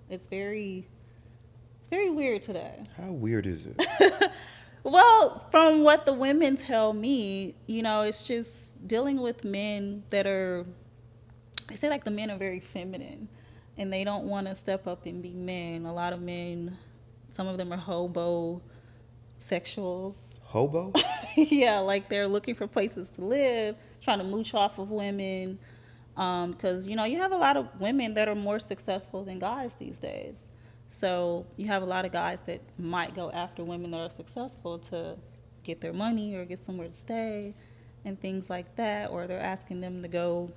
It's very weird today. How weird is it? Well, from what the women tell me, it's just dealing with men that are, they say like the men are very feminine and they don't want to step up and be men. A lot of men, some of them are hobo sexuals. Hobo? Yeah, like they're looking for places to live, trying to mooch off of women. Because, you have a lot of women that are more successful than guys these days. So you have a lot of guys that might go after women that are successful to get their money or get somewhere to stay and things like that. Or they're asking them to go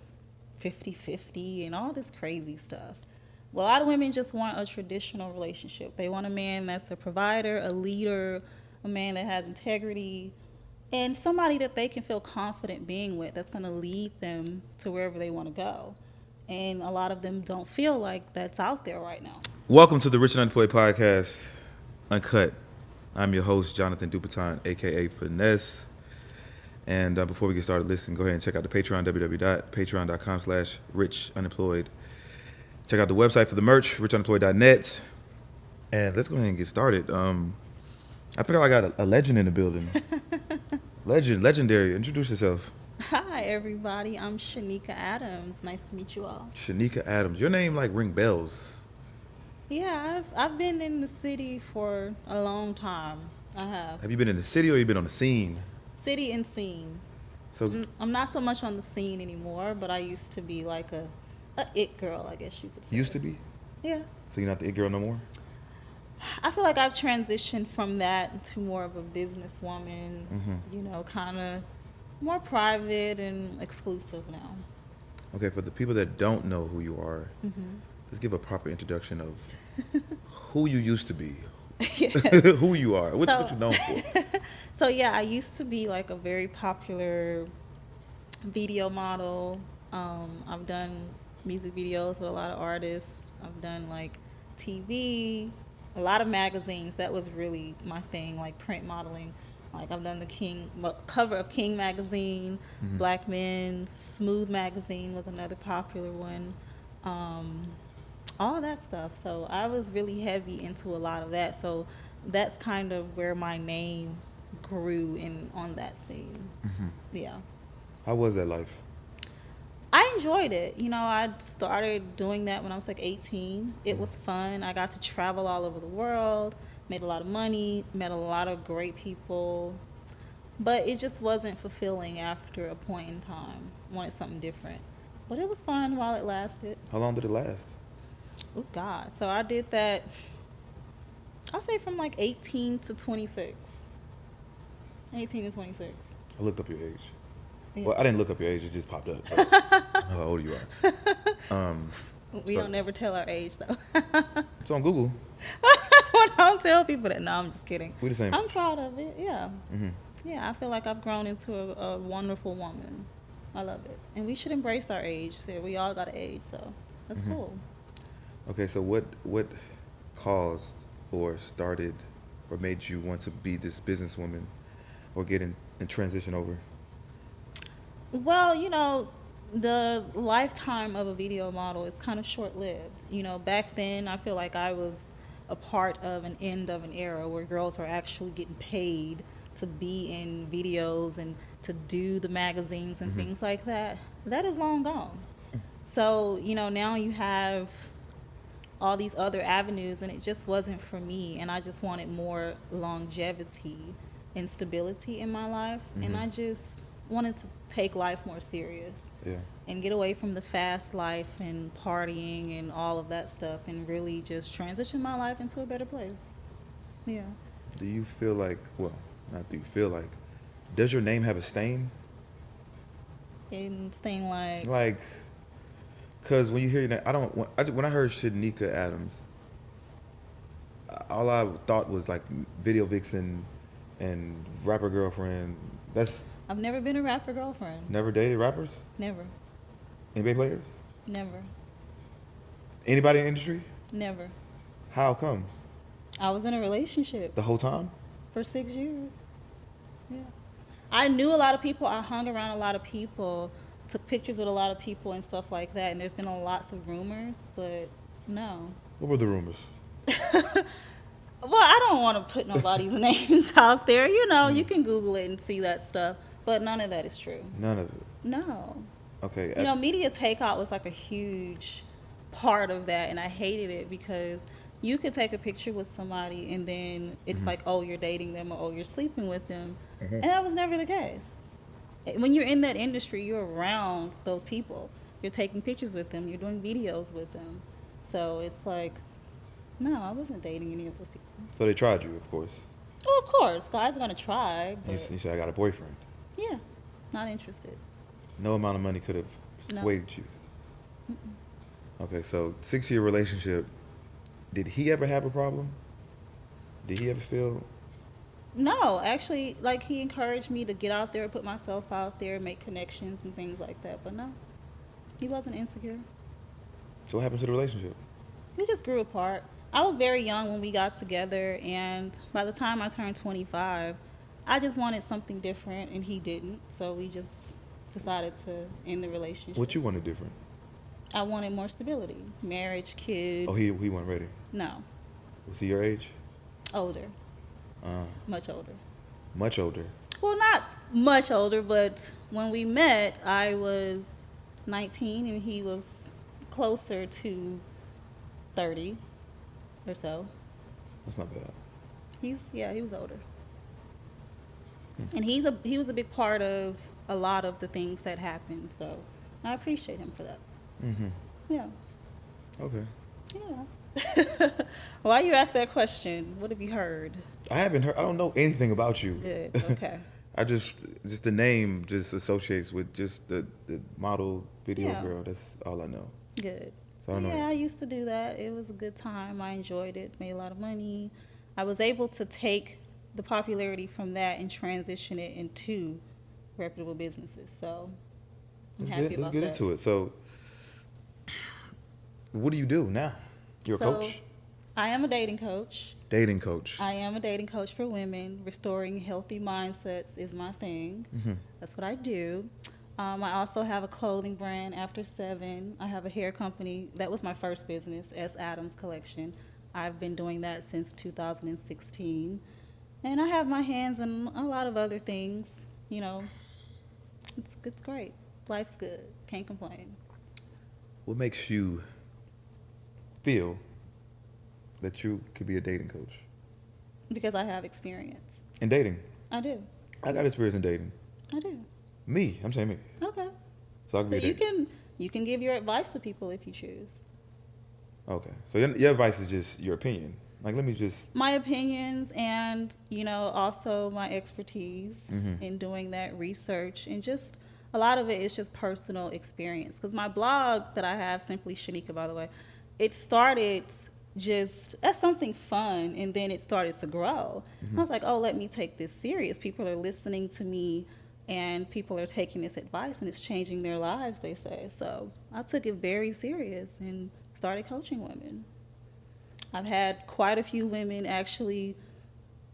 50-50 and all this crazy stuff. Well, a lot of women just want a traditional relationship. They want a man that's a provider, a leader, a man that has integrity, and somebody that they can feel confident being with that's going to lead them to wherever they want to go. And a lot of them don't feel like that's out there right now. Welcome to the Rich Unemployed podcast, Uncut. I'm your host, Jonathan Dupaton, a.k.a. Finesse. And before we get started, listen, go ahead and check out the Patreon, www.patreon.com/richunemployed. Check out the website for the merch, richunemployed.net. And let's go ahead and get started. I think I got a legend in the building. Legendary. Introduce yourself. Hi, everybody. I'm Sheneka Adams. Nice to meet you all. Sheneka Adams. Your name like ring bells. Yeah, I've been in the city for a long time. I have. Have you been in the city or you been on the scene? City and scene. So I'm not so much on the scene anymore, but I used to be like a it girl, I guess you could say. Used to be? Yeah. So you're not the it girl no more? I feel like I've transitioned from that to more of a businesswoman, kind of more private and exclusive now. Okay, for the people that don't know who you are, let's give a proper introduction of who you used to be, who you are, what you're known for. So yeah, I used to be like a very popular video model. I've done music videos with a lot of artists. I've done like TV, a lot of magazines. That was really my thing, like print modeling. Like I've done the cover of King magazine, Black Men's, Smooth magazine was another popular one. All that stuff. So I was really heavy into a lot of that. So that's kind of where my name grew on that scene. Yeah. How was that life? I enjoyed it. I started doing that when I was like 18. It was fun. I got to travel all over the world, made a lot of money, met a lot of great people. But it just wasn't fulfilling after a point in time. Wanted something different. But it was fun while it lasted. How long did it last? Oh, God. So I did that, I'll say from like 18 to 26. 18 to 26. I looked up your age. Yeah. Well, I didn't look up your age. It just popped up. So I know how old you are. We don't ever tell our age, though. It's on Google. Don't tell people that. No, I'm just kidding. We the same. I'm proud of it. Yeah. Yeah, I feel like I've grown into a wonderful woman. I love it. And we should embrace our age. So we all got an age, so that's cool. Okay, so what caused or started or made you want to be this businesswoman or get in transition over? Well, the lifetime of a video model is kind of short-lived. Back then, I feel like I was a part of an end of an era where girls were actually getting paid to be in videos and to do the magazines and things like that. That is long gone. So, now you have all these other avenues, and it just wasn't for me. And I just wanted more longevity and stability in my life. And I just wanted to take life more serious. Yeah. And get away from the fast life and partying and all of that stuff and really just transition my life into a better place. Yeah. Do you feel like, well, not do you feel like, does your name have a stain? And staying Like, because when you hear your name, when I heard Sheneka Adams, all I thought was like video vixen and rapper girlfriend. I've never been a rapper girlfriend. Never dated rappers? Never. NBA players? Never. Anybody in the industry? Never. How come? I was in a relationship The whole time? for 6 years. Yeah. I knew a lot of people. I hung around a lot of people, took pictures with a lot of people and stuff like that. And there's been lots of rumors, but no. What were the rumors? Well, I don't want to put nobody's names out there. You know, you can Google it and see that stuff, but none of that is true. None of it. No. Okay. You know, media takeout was like a huge part of that, and I hated it because you could take a picture with somebody and then it's like, oh, you're dating them or oh, you're sleeping with them. And that was never the case. When you're in that industry, you're around those people. You're taking pictures with them, you're doing videos with them. So it's like, no, I wasn't dating any of those people. So they tried you, of course. Oh, of course, guys are going to try, You, but you said I got a boyfriend. yeah, not interested. No amount of money could have No. swayed you. Okay, so 6-year relationship. Did he ever have a problem? Did he ever feel? No, actually, like he encouraged me to get out there, put myself out there, make connections and things like that. But no, he wasn't insecure. So what happened to the relationship? We just grew apart. I was very young when we got together, and by the time I turned 25, I just wanted something different, and he didn't. So we just decided to end the relationship. What you wanted different? I wanted more stability, marriage, kids. Oh, he wasn't ready. No, Was he your age? older, Uh, much older. much older. Well, not much older, but when we met, I was 19 and he was closer to 30 or so. That's not bad. He was older. And he was a big part of a lot of the things that happened, so I appreciate him for that. Mm-hmm. Yeah. Okay. Yeah. Why you ask that question? What have you heard? I haven't heard. I don't know anything about you. Good. Okay. I just the name just associates with just the model video Yeah. girl. That's all I know. Good. So I don't know. Yeah, I used to do that. It was a good time. I enjoyed it. Made a lot of money. I was able to take the popularity from that and transition it into reputable businesses. So I'm happy Let's about get that. into it. So, what do you do now? You're a So, coach, I am a dating coach. dating coach. I am a dating coach for women. Restoring healthy mindsets is my thing. Mm-hmm. That's what I do. I also have a clothing brand, After 7. I have a hair company. That was my first business, S. Adams Collection. I've been doing that since 2016. And I have my hands in a lot of other things. You know, it's great. Life's good. Can't complain. What makes you feel that you could be a dating coach? Because I have experience. In dating, I do. I got experience in dating. I do. Me, I'm saying me. Okay. So I can So be a dating. you can give your advice to people if you choose. Okay. So your advice is just your opinion. Like, let me just. My opinions and, you know, also my expertise Mhm. in doing that research, and just a lot of it is just personal experience. Because my blog that I have, Simply Sheneka, by the way, it started just as something fun, and then it started to grow. I was like, oh, let me take this serious. People are listening to me, and people are taking this advice, and it's changing their lives, they say. So I took it very serious and started coaching women. I've had quite a few women actually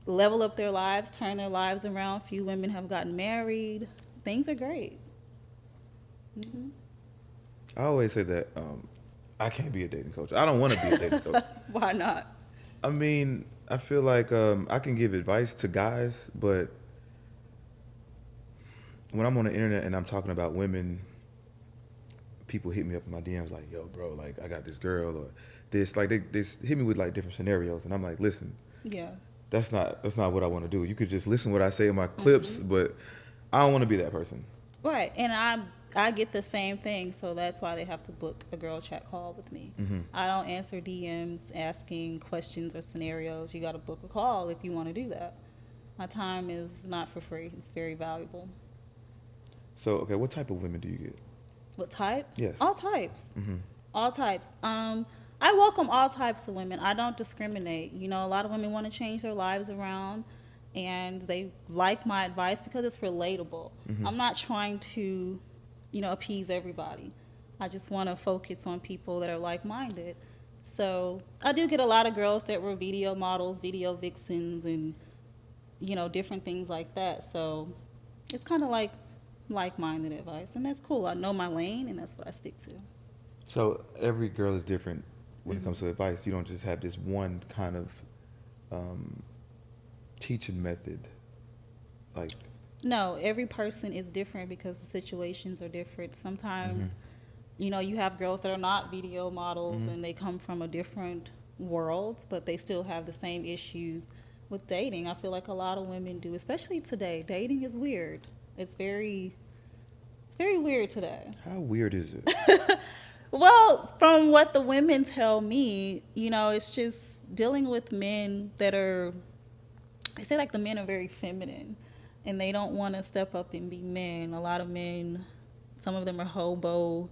level up their lives, turn their lives around. A few women have gotten married. Things are great. Hmm. I always say that I can't be a dating coach. I don't want to be a dating coach. Why not? I mean, I feel like I can give advice to guys, but when I'm on the internet and I'm talking about women, people hit me up in my DMs like, yo, bro, like, I got this girl or this. Like, they hit me with, like, different scenarios. And I'm like, listen, Yeah. that's not what I want to do. You could just listen what I say in my clips, but I don't want to be that person. Right. And I get the same thing, so that's why they have to book a girl chat call with me. Mhm. I don't answer DMs asking questions or scenarios. You got to book a call if you want to do that. My time is not for free. It's very valuable. So, okay, what type of women do you get? What type? Yes. All types. Mm-hmm. All types. I welcome all types of women. I don't discriminate. You know, a lot of women want to change their lives around, and they like my advice because it's relatable. Mhm. I'm not trying to, you know, appease everybody. I just want to focus on people that are like-minded. So I do get a lot of girls that were video models, video vixens, and, you know, different things like that. So it's kind of like-minded advice, and that's cool. I know my lane, and that's what I stick to. So every girl is different. when it comes to advice. You don't just have this one kind of teaching method. Like, No, every person is different because the situations are different. Sometimes, you know, you have girls that are not video models and they come from a different world, but they still have the same issues with dating. I feel like a lot of women do, especially today. Dating is weird. It's very weird today. how weird is it? Well, from what the women tell me, you know, it's just dealing with men that are, they say like the men are very feminine and they don't want to step up and be men. A lot of men, some of them are hobo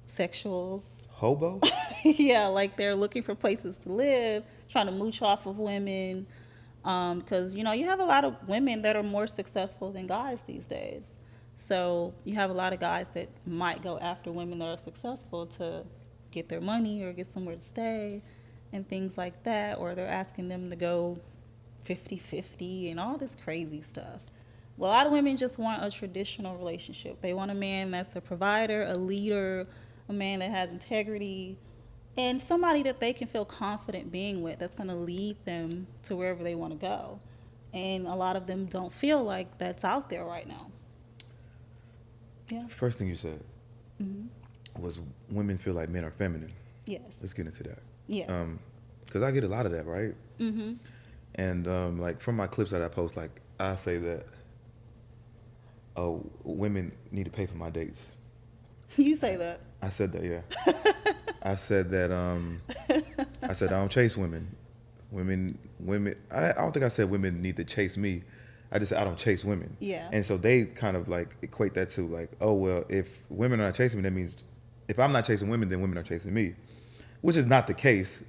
sexuals. Hobo? Yeah, like they're looking for places to live, trying to mooch off of women. Because, you know, you have a lot of women that are more successful than guys these days. So you have a lot of guys that might go after women that are successful to get their money or get somewhere to stay and things like that. Or they're asking them to go 50-50 and all this crazy stuff. Well, a lot of women just want a traditional relationship. They want a man that's a provider, a leader, a man that has integrity, and somebody that they can feel confident being with that's going to lead them to wherever they want to go. And a lot of them don't feel like that's out there right now. Yeah. First thing you said was women feel like men are feminine. Yes. Let's get into that. Yes. Because I get a lot of that, right? And like from my clips that I post, like I say that, oh, women need to pay for my dates. You say that. I said that, yeah. I said that. I said I don't chase women. Women. I don't think I said women need to chase me. I just said I don't chase women. Yeah. And so they kind of like equate that to like, oh well, if women are not chasing me, that means if I'm not chasing women, then women are chasing me, which is not the case.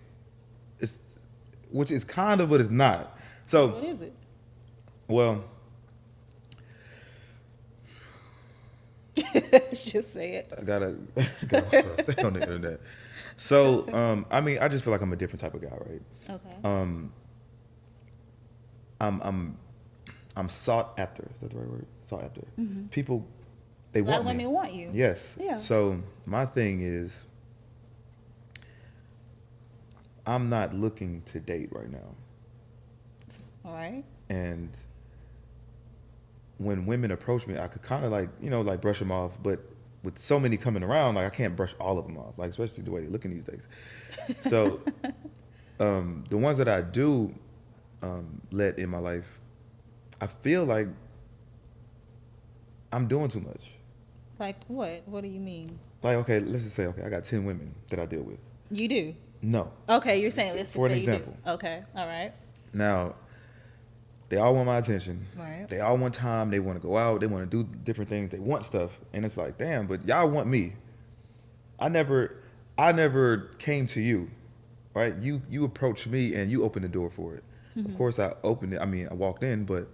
Which is kind of, but it's not. So What is it? Well, Just say it. I gotta say on the internet. So, I mean, I just feel like I'm a different type of guy, right? Okay. I'm sought after. Is that the right word? Sought after. People, they A lot want of me. women want you. Yes. Yeah. So my thing is, I'm not looking to date right now. All right. And when women approach me, I could kind of like, you know, like brush them off. But with so many coming around, like I can't brush all of them off, like especially the way they're looking these days. So the ones that I do let in my life, I feel like I'm doing too much. Like what? What do you mean? Like, okay, let's just say, okay, I got 10 women that I deal with. You do? No. Okay, you're saying let's just For an say example. You do. Okay. All right. Now, they all want my attention. Right. They all want time. They want to go out. They want to do different things. They want stuff. And it's like, damn, but y'all want me. I never came to you, right? You approached me and you opened the door for it. Of course, I opened it. I mean, I walked in, but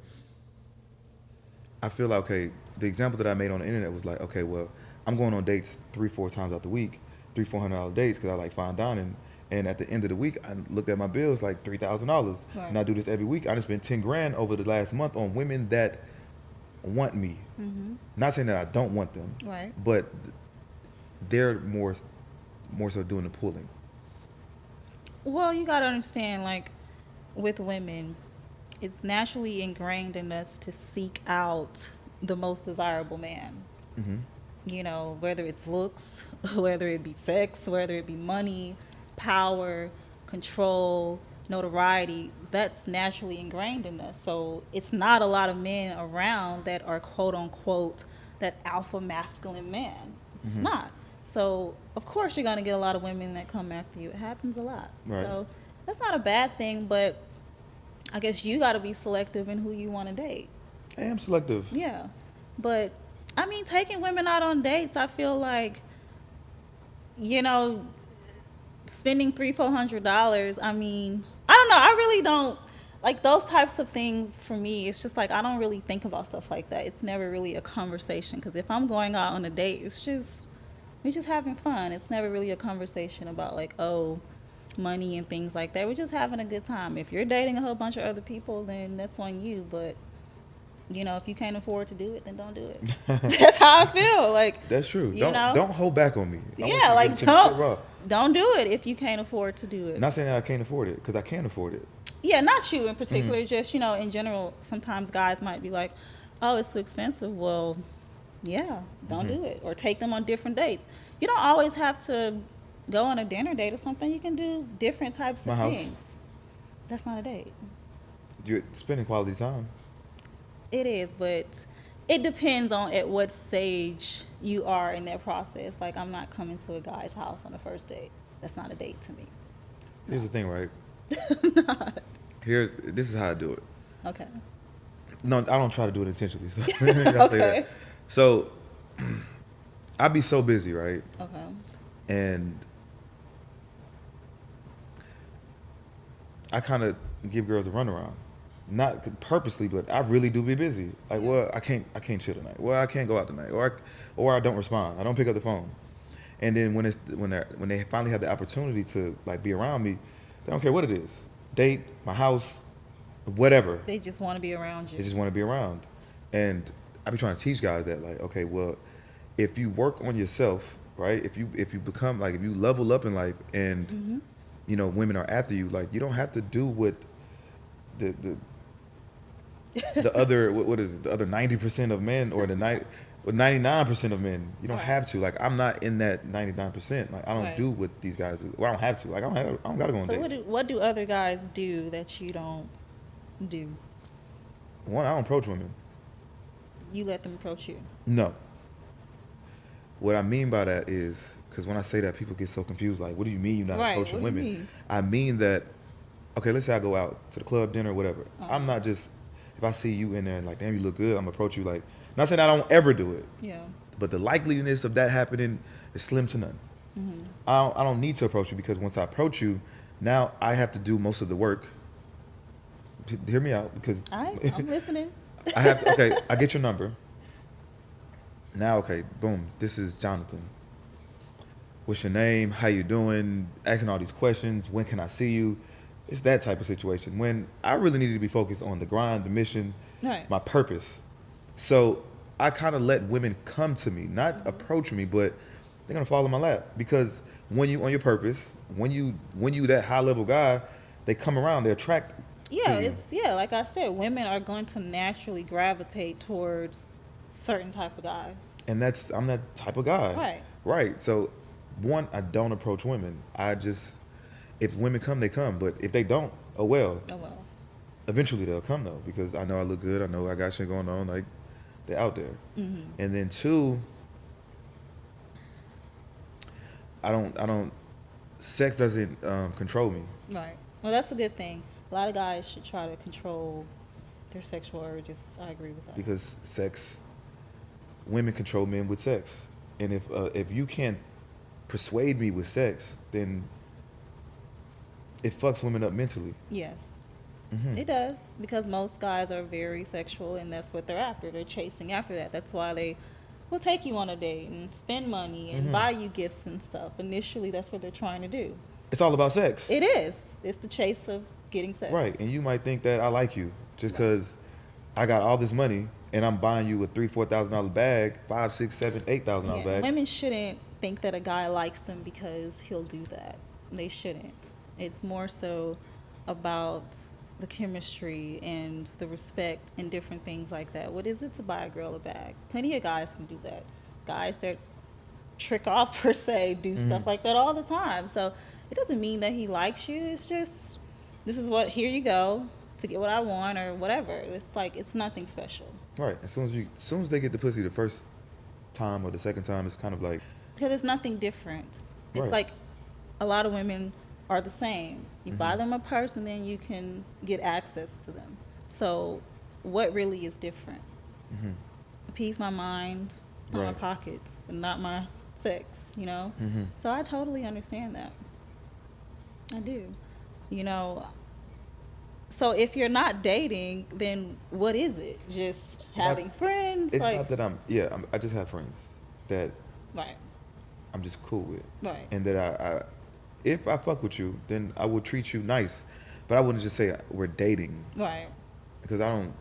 I feel like, okay, the example that I made on the internet was like, okay, well, I'm going on dates 3-4 times out the week, $300-$400 dates because I like fine dining. And at the end of the week, I looked at my bills like $3,000, Right. and I do this every week. I just spent $10,000 over the last month on women that want me. Not saying that I don't want them, Right. but they're more so doing the pulling. Well, you got to understand, like, with women, it's naturally ingrained in us to seek out the most desirable man. You know, whether it's looks, whether it be sex, whether it be money, power, control, notoriety, that's naturally ingrained in us. So it's not a lot of men around that are quote unquote that alpha masculine man. It's not. So of course you're gonna get a lot of women that come after you. It happens a lot. Right. So that's not a bad thing, but I guess you gotta be selective in who you wanna date. I am selective. Yeah. But I mean, taking women out on dates, I feel like, you know, spending $300-$400. I mean, I don't know. I really don't like those types of things. For me, it's just like I don't really think about stuff like that. It's never really a conversation because if I'm going out on a date, it's just we're just having fun. It's never really a conversation about like, oh, money and things like that. We're just having a good time. If you're dating a whole bunch of other people, then that's on you. But you know, if you can't afford to do it, then don't do it. That's how I feel. Like That's true. You know? Don't hold back on me. I want you yeah, to like give it to me straight raw. don't do it if you can't afford to do it. Not saying that I can't afford it, because I can afford it. Yeah, not you in particular. Just, you know, in general, sometimes guys might be like, oh, it's too expensive. Well, yeah, don't do it. Or take them on different dates. You don't always have to go on a dinner date or something. You can do different types My of house. things. That's not a date. You're spending quality time. It is, but it depends on at what stage you are in that process. Like, I'm not coming to a guy's house on the first date. That's not a date to me. Here's the thing, right? Not. This is how I do it. Okay. No, I don't try to do it intentionally. So I'll say that. Okay. So I'd be so busy, right? Okay. And I kind of give girls a runaround, not purposely, but I really do be busy. Like, well, I can't chill tonight. Well, I can't go out tonight, or I don't respond. I don't pick up the phone. And then when they finally have the opportunity to like be around me, they don't care what it is, date, my house, whatever. They just want to be around you. They just want to be around. And I be trying to teach guys that, like, okay, well, if you work on yourself, right? If you become like, if you level up in life, and you know, women are after you, like, you don't have to do what the other what is it, the other 90% of men, or the 99% of men. You don't Right. have to. Like, I'm not in that 99%. Like, I don't Right. do what these guys do. Well, I don't have to. Like, I don't gotta go on So dates. what do other guys do that you don't do? One, I don't approach women. You let them approach you. No. What I mean by that is, because when I say that, people get so confused. Like, what do you mean you're not Right, approaching what do you women? mean? I mean that, okay, let's say I go out to the club, dinner, whatever. I'm not just, if I see you in there and like, damn, you look good, I'm gonna approach you. Like, not saying I don't ever do it, Yeah. but the likeliness of that happening is slim to none. I don't need to approach you, because once I approach you, now I have to do most of the work. Hear me out, because I'm listening. I have to, okay, I get your number. Now, okay, boom, this is Jonathan. What's your name? How you doing? Asking all these questions. When can I see you? It's that type of situation. When I really needed to be focused on the grind, the mission, Right. my purpose. So I kind of let women come to me, not approach me, but they're gonna fall in my lap, because when you on your purpose, when you that high level guy, they come around, they attract. Yeah, to you. like I said, women are going to naturally gravitate towards certain type of guys. And I'm that type of guy. Right. Right. So, one, I don't approach women. I just, if women come, they come. But if they don't, oh well. Oh well. Eventually they'll come though, because I know I look good. I know I got shit going on. Like, they're out there. And then two, I don't. Sex doesn't control me. Right. Well, that's a good thing. A lot of guys should try to control their sexual urges. I agree with that. Because women control men with sex, and if you can't persuade me with sex, then it fucks women up mentally. Yes. It does, because most guys are very sexual, and that's what they're after. They're chasing after that. That's why they will take you on a date and spend money and buy you gifts and stuff. Initially, that's what they're trying to do. It's all about sex. It is. It's the chase of getting sex. Right, and you might think that I like you just because I got all this money and I'm buying you a $3,000-$4,000 bag, $5,000, $6,000, $7,000, $8,000 Yeah, bag. women shouldn't think that a guy likes them because he'll do that. They shouldn't. It's more so about the chemistry and the respect and different things like that. What is it to buy a girl a bag? Plenty of guys can do that. Guys that trick off, per se, do stuff like that all the time. So it doesn't mean that he likes you. It's just, this is what, here you go to get what I want or whatever. It's like, it's nothing special. Right, as soon as they get the pussy the first time or the second time, it's kind of like, Because there's nothing different. It's Right. like a lot of women are the same. You buy them a purse and then you can get access to them. So what really is different? Appease my mind, not my Right. pockets, and not my sex, you know? So I totally understand that. I do. You know, so if you're not dating, then what is it? Just having friends? it's like, not that I just have friends that right, I'm just cool with. right. And that if I fuck with you, then I would treat you nice. But I wouldn't just say we're dating, Right. because I don't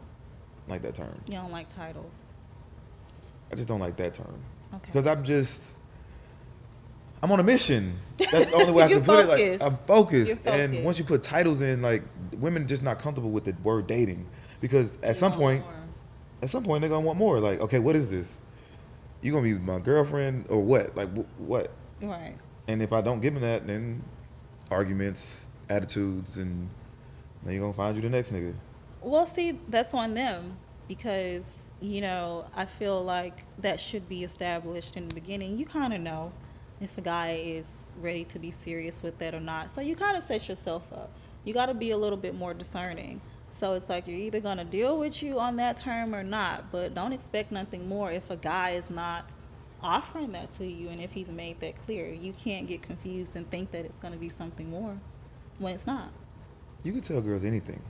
like that term. You don't like titles. I just don't like that term. Okay. Because I'm on a mission. That's the only way I You're can put it. Like focused. I'm focused. You're And once you focused. put titles in, like women just not comfortable with the word dating because You want more. at some point they're gonna want more. Like, okay, what is this? You gonna be my girlfriend or what? Like what? Right. And if I don't give them that, then arguments, attitudes, and then you're gonna find you the next nigga. Well, see, that's on them because, I feel like that should be established in the beginning. You kind of know if a guy is ready to be serious with that or not. So you kind of set yourself up. You got to be a little bit more discerning. So it's like you're either going to deal with you on that term or not, but don't expect nothing more if a guy is not offering that to you and if he's made that clear. You can't get confused and think that it's going to be something more when it's not. You can tell girls anything.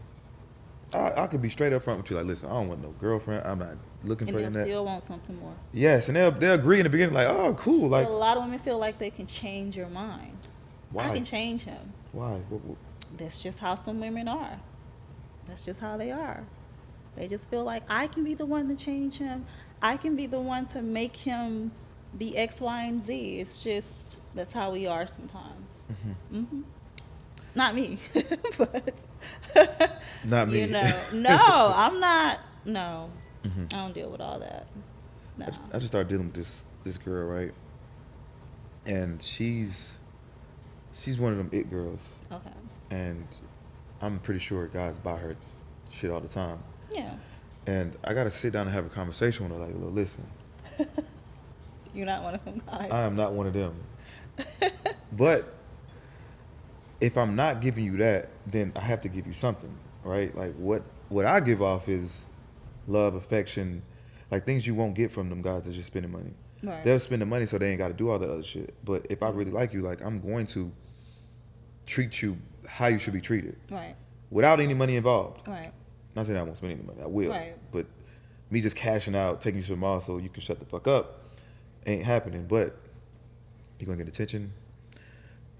I could be straight up front with you, like, listen, I don't want no girlfriend. I'm not looking And for they'll that. still want something more. Yes, and they'll agree in the beginning, like, oh, cool, like, But a lot of women feel like they can change your mind. why? I can change him. Why? That's just how some women are. That's just how they are. They just feel like I can be the one to change him. I can be the one to make him be X, Y, and Z. It's just that's how we are sometimes. Mm-hmm. Not me, but Not me. no, I'm not. No, I don't deal with all that. No. I just started dealing with this girl, right? And she's one of them it girls, Okay. and I'm pretty sure guys buy her shit all the time. Yeah. And I gotta sit down and have a conversation with her, like, look, listen, You're not one of them guys. I am not one of them. But if I'm not giving you that, then I have to give you something, right? Like what I give off is love, affection, like things you won't get from them guys that's just spending money. Right. They'll spend the money so they ain't got to do all that other shit. But if I really like you, like I'm going to treat you how you should be treated, Right. without any money involved. Right. Not saying I won't spend any money, I will. Right. But me just cashing out, taking you to the mall so you can shut the fuck up, ain't happening. But you're gonna get attention.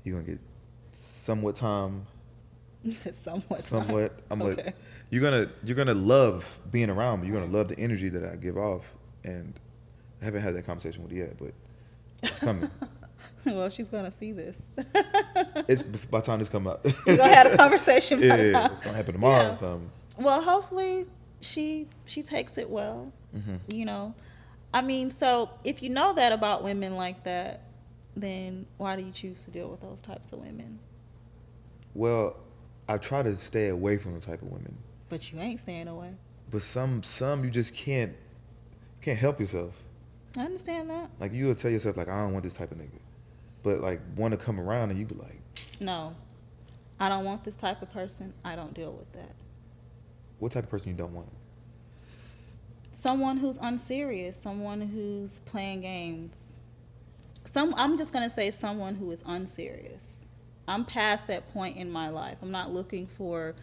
You're gonna get somewhat time. Somewhat. Somewhat. Okay. You're gonna love being around me. You're gonna love the energy that I give off. And I haven't had that conversation with you yet, but it's coming. Well, she's gonna see this. It's by the time this come out. We're gonna have a conversation. By the Yeah, time. it's gonna happen tomorrow Yeah. or something. Well, hopefully she takes it well. I mean, so if you know that about women like that, then why do you choose to deal with those types of women? Well, I try to stay away from the type of women, But you ain't staying away. but some you just can't help yourself. I understand that. Like you'll tell yourself like I don't want this type of nigga, but like want to come around and you be like, No, I don't want this type of person. I don't deal with that. what type of person you don't want? Someone who's unserious, someone who's playing games. I'm just gonna say someone who is unserious. I'm past that point in my life. I'm not looking for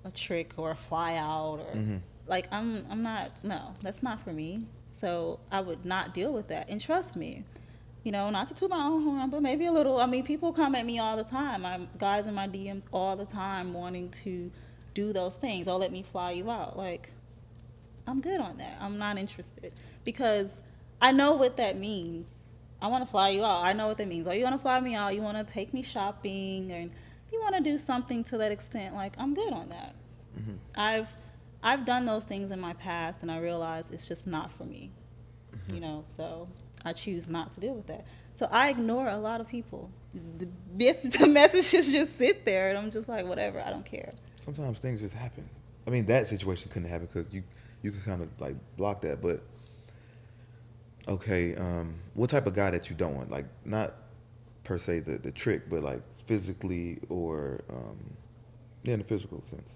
a trick or a fly out or like I'm not. No, that's not for me. So I would not deal with that. And trust me, not to toot my own horn, but maybe a little. I mean, people come at me all the time. I'm guys in my DMs all the time wanting to do those things. Oh, let me fly you out. Like, I'm good on that. I'm not interested because I know what that means. I want to fly you out. I know what that means. Oh, you want to fly me out? You want to take me shopping, and if you want to do something to that extent, like I'm good on that. I've done those things in my past, and I realize it's just not for me. So I choose not to deal with that. So I ignore a lot of people. The messages just sit there, and I'm just like, whatever. I don't care. Sometimes things just happen. I mean, that situation couldn't happen because you could kind of like block that. But okay, what type of guy that you don't want? Like not per se the trick, but like physically or in the physical sense.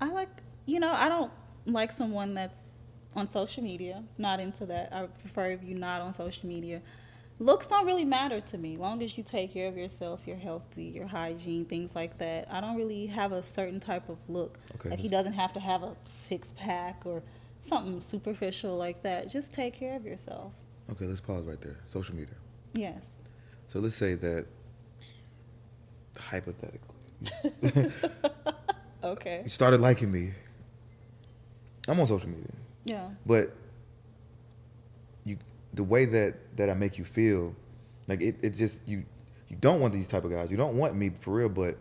I like, I don't like someone that's on social media. Not into that. I prefer if you're not on social media. Looks don't really matter to me. Long as you take care of yourself, you're healthy, your hygiene, things like that. I don't really have a certain type of look. Okay, like he doesn't have to have a six-pack or something superficial like that. Just take care of yourself. Okay, let's pause right there. Social media. Yes. So let's say that hypothetically, Okay. you started liking me. I'm on social media, Yeah. but the way that I make you feel, like it just you don't want these type of guys. You don't want me for real, but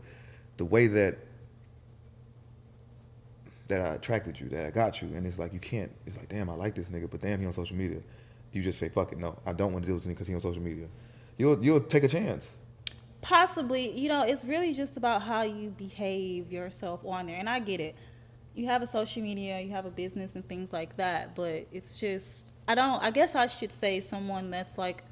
the way that I attracted you, that I got you, and it's like you can't. It's like, damn, I like this nigga, but damn, he on social media. You just say, fuck it, no, I don't want to deal with him because he on social media. You'll take a chance. Possibly, it's really just about how you behave yourself on there. And I get it. You have a social media, you have a business and things like that, but it's just, I guess I should say someone that's like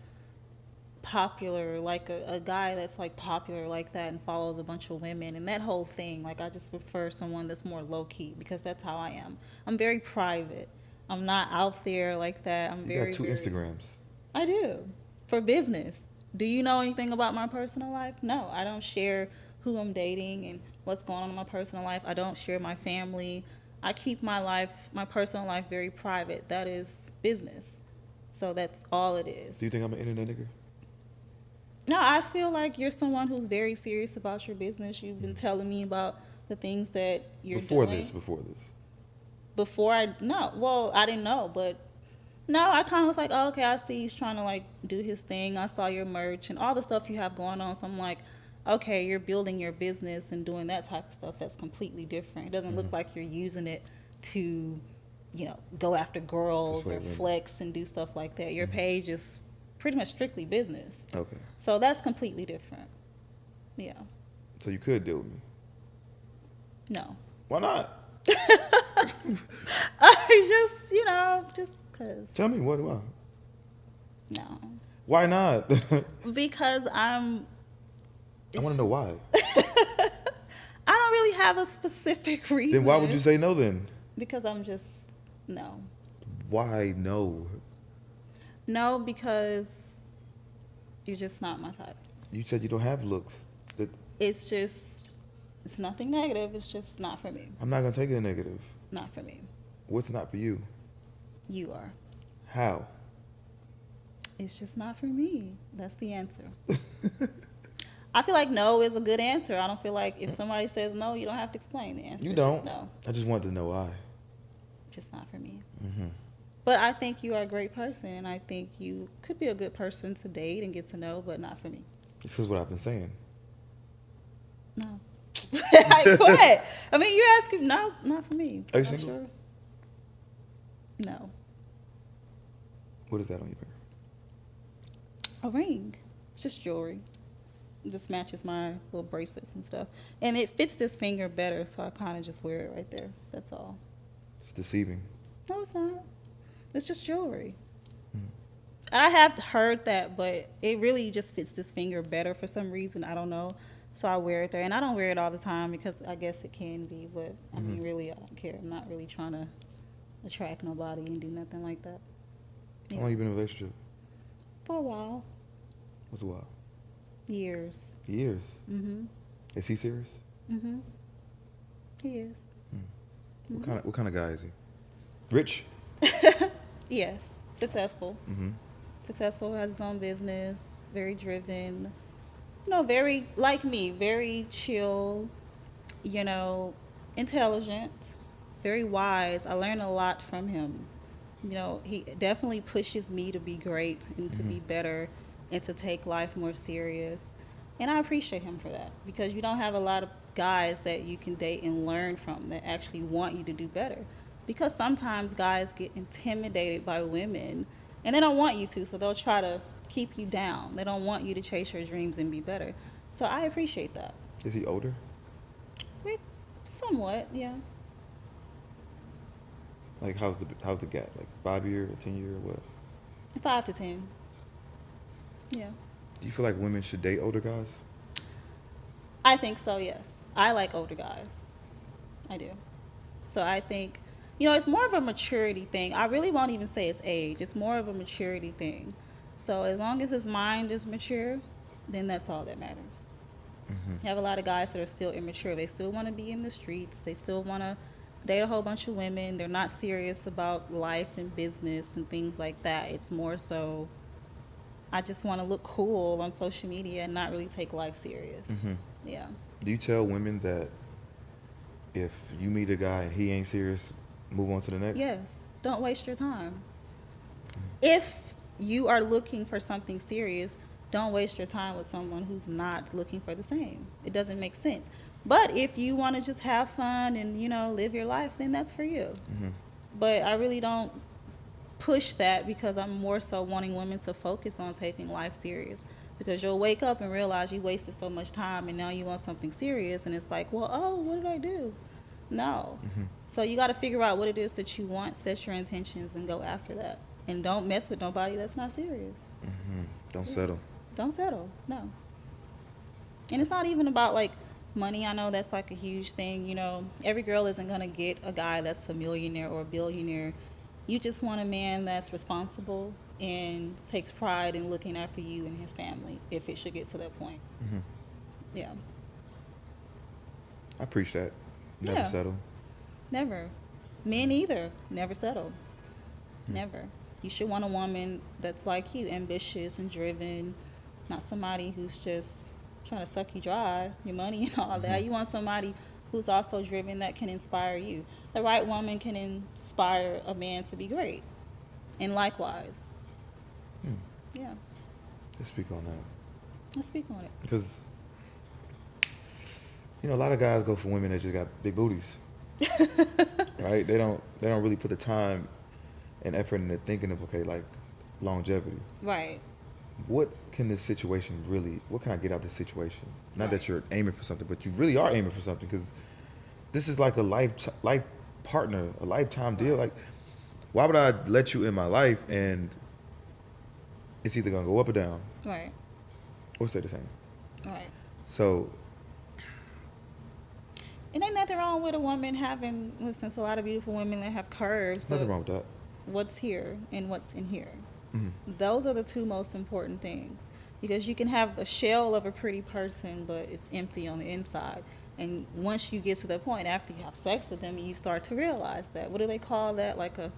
popular, like a guy that's like popular like that and follows a bunch of women and that whole thing. Like, I just prefer someone that's more low key because that's how I am. I'm very private. I'm not out there like that. You got two Instagrams. I do. For business. Do you know anything about my personal life? No, I don't share who I'm dating and what's going on in my personal life. I don't share my family. I keep my personal life very private. That is business. So that's all it is. Do you think I'm an internet nigga? No, I feel like you're someone who's very serious about your business. You've been telling me about the things that you're doing. Before this. I didn't know, but no, I kind of was like, oh, okay, I see he's trying to like do his thing. I saw your merch and all the stuff you have going on. So I'm like, okay, you're building your business and doing that type of stuff. That's completely different. It doesn't look like you're using it to, go after girls or flex and do stuff like that. Your page is pretty much strictly business. Okay. So that's completely different. Yeah. So you could deal with me? No. Why not? I just because. Tell me why? No. Why not? Because I want to know why. I don't really have a specific reason. Then why would you say no then? Because I'm just, no. Why no? No, because you're just not my type. You said you don't have looks. It's nothing negative. It's just not for me. I'm not going to take it a negative. Not for me. What's not for you? You are. How? It's just not for me. That's the answer. I feel like no is a good answer. I don't feel like if somebody says no, you don't have to explain the answer. You it's don't. Just no. I just wanted to know why. Just not for me. Mm-hmm. But I think you are a great person, and I think you could be a good person to date and get to know, but not for me. It's because what I've been saying. No. What? I mean, you're asking, no, not for me. Are you I'm single? sure. No. What is that on your finger? A ring. It's just jewelry. It just matches my little bracelets and stuff. And it fits this finger better, so I kind of just wear it right there. That's all. It's deceiving. No, it's not. It's just jewelry. I have heard that, but it really just fits this finger better for some reason. I don't know. So I wear it there. And I don't wear it all the time because I guess it can be. But, I mean, really, I don't care. I'm not really trying to attract nobody and do nothing like that. How long you been in a relationship? For a while. What's a while? Years. Years? Mm-hmm. Is he serious? Mm-hmm. He is. What kind of guy is he? Rich? Yes. Successful. Mm-hmm. Successful, has his own business, very driven, very, like me, very chill, intelligent, very wise. I learned a lot from him. He definitely pushes me to be great and to be better and to take life more serious. And I appreciate him for that because you don't have a lot of guys that you can date and learn from that actually want you to do better. Because sometimes guys get intimidated by women and they don't want you to, so they'll try to keep you down. They don't want you to chase your dreams and be better. So I appreciate that. Is he older? Somewhat, yeah. Like how's the gap? Like 5 year or 10 year or what? 5 to 10. Yeah. Do you feel like women should date older guys? I think so, yes. I like older guys. I do. So I think, it's more of a maturity thing. I really won't even say it's age. It's more of a maturity thing. So as long as his mind is mature, then that's all that matters. Mm-hmm. You have a lot of guys that are still immature. They still want to be in the streets. They still want to date a whole bunch of women. They're not serious about life and business and things like that. It's more so, I just want to look cool on social media and not really take life serious. Mm-hmm. Yeah. Do you tell women that if you meet a guy and he ain't serious, move on to the next? Yes. Don't waste your time. If you are looking for something serious, don't waste your time with someone who's not looking for the same. It doesn't make sense. But if you want to just have fun and, live your life, then that's for you. Mm-hmm. But I really don't push that because I'm more so wanting women to focus on taking life serious. Because you'll wake up and realize you wasted so much time and now you want something serious and it's like, well, oh, what did I do? No. Mm-hmm. So you got to figure out what it is that you want, set your intentions, and go after that. And don't mess with nobody that's not serious. Mm-hmm. Don't Yeah. settle. Don't settle. No. And it's not even about like money. I know that's like a huge thing. Every girl isn't going to get a guy that's a millionaire or a billionaire. You just want a man that's responsible and takes pride in looking after you and his family if it should get to that point. Mm-hmm. Yeah. I preach that. Never Yeah. settle. Never. Men either. Never settle. Hmm. Never. You should want a woman that's like you, ambitious and driven, not somebody who's just trying to suck you dry, your money and all that. Mhm. You want somebody who's also driven that can inspire you. The right woman can inspire a man to be great. And likewise. Hmm. Yeah. Let's speak on that. Let's speak on it. Because, a lot of guys go for women that just got big booties. Right? They don't really put the time and effort into thinking of, okay, like longevity. Right. What can this situation really, what can I get out of this situation? Not Right. that you're aiming for something, but you really are aiming for something, because this is like a life partner, a lifetime deal. Like, why would I let you in my life and it's either going to go up or down Right. or stay the same? Right. So, And ain't nothing wrong with a woman having, listen, a lot of beautiful women that have curves. nothing but wrong with that. what's here and what's in here. Mhm. Those are the two most important things. Because you can have a shell of a pretty person, but it's empty on the inside. And once you get to the point after you have sex with them, you start to realize that. What do they call that? Like a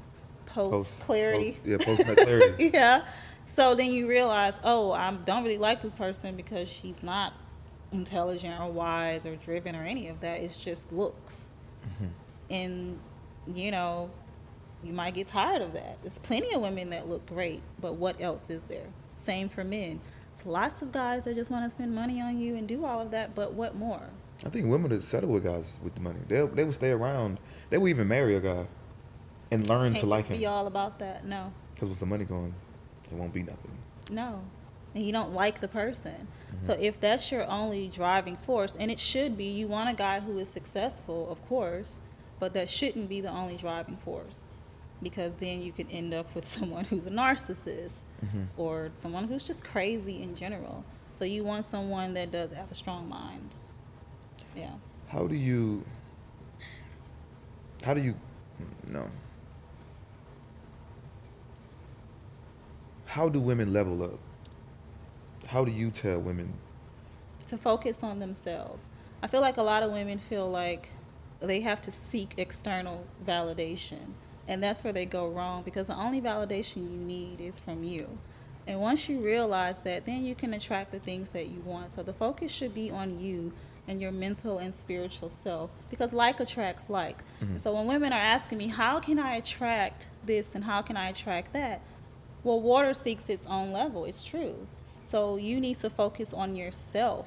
post clarity? Post-nut clarity. Yeah. So then you realize, oh, I don't really like this person because she's not intelligent or wise or driven or any of that. It's just looks. Mhm. And, you might get tired of that. There's plenty of women that look great, but what else is there? Same for men. There's lots of guys that just want to spend money on you and do all of that, but what more? I think women would settle with guys with the money. They would stay around. They would even marry a guy and learn Can't to like just him. be all about that. No. Because with the money going, it won't be nothing. No. And you don't like the person. Mm-hmm. So if that's your only driving force, and it should be, you want a guy who is successful, of course, but that shouldn't be the only driving force. Because then you could end up with someone who's a narcissist Mhm. or someone who's just crazy in general. So you want someone that does have a strong mind. Yeah. How do you no. How do women level up? How do you tell women? To focus on themselves. I feel like a lot of women feel like they have to seek external validation. And that's where they go wrong, because the only validation you need is from you. And once you realize that, then you can attract the things that you want. So the focus should be on you and your mental and spiritual self, because like attracts like. Mhm. So when women are asking me, how can I attract this and how can I attract that? Well, water seeks its own level. It's true. So you need to focus on yourself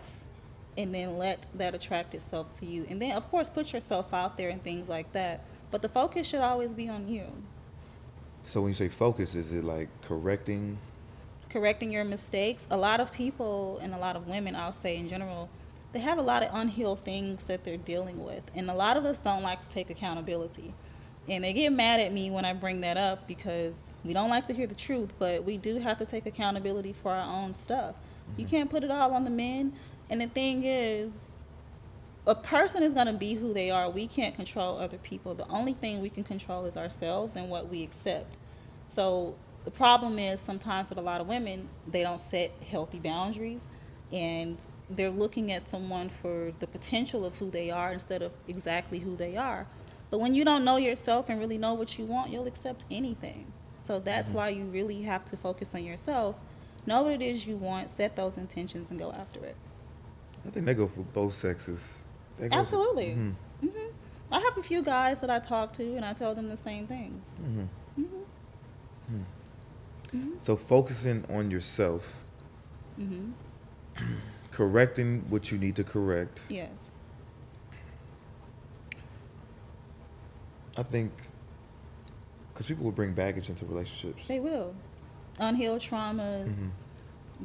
and then let that attract itself to you. And then, of course, put yourself out there and things like that. But the focus should always be on you. So when you say focus, is it like correcting? Correcting your mistakes. A lot of people and a lot of women, I'll say in general, they have a lot of unhealed things that they're dealing with. And a lot of us don't like to take accountability. And they get mad at me when I bring that up because we don't like to hear the truth, but we do have to take accountability for our own stuff. You can't put it all on the men. And the thing is, a person is going to be who they are. We can't control other people. The only thing we can control is ourselves and what we accept. So the problem is sometimes with a lot of women, they don't set healthy boundaries, and they're looking at someone for the potential of who they are instead of exactly who they are. But when you don't know yourself and really know what you want, you'll accept anything. So that's why you really have to focus on yourself, know what it is you want, set those intentions, and go after it. I think they go for both sexes. They go for- Absolutely. Mhm. I have a few guys that I talk to, and I tell them the same things. Mhm. hmm Mm-hmm. So focusing on yourself, Mm-hmm. correcting what you need to correct. Yes. I think because people will bring baggage into relationships. They will. Unhealed traumas, Hmm.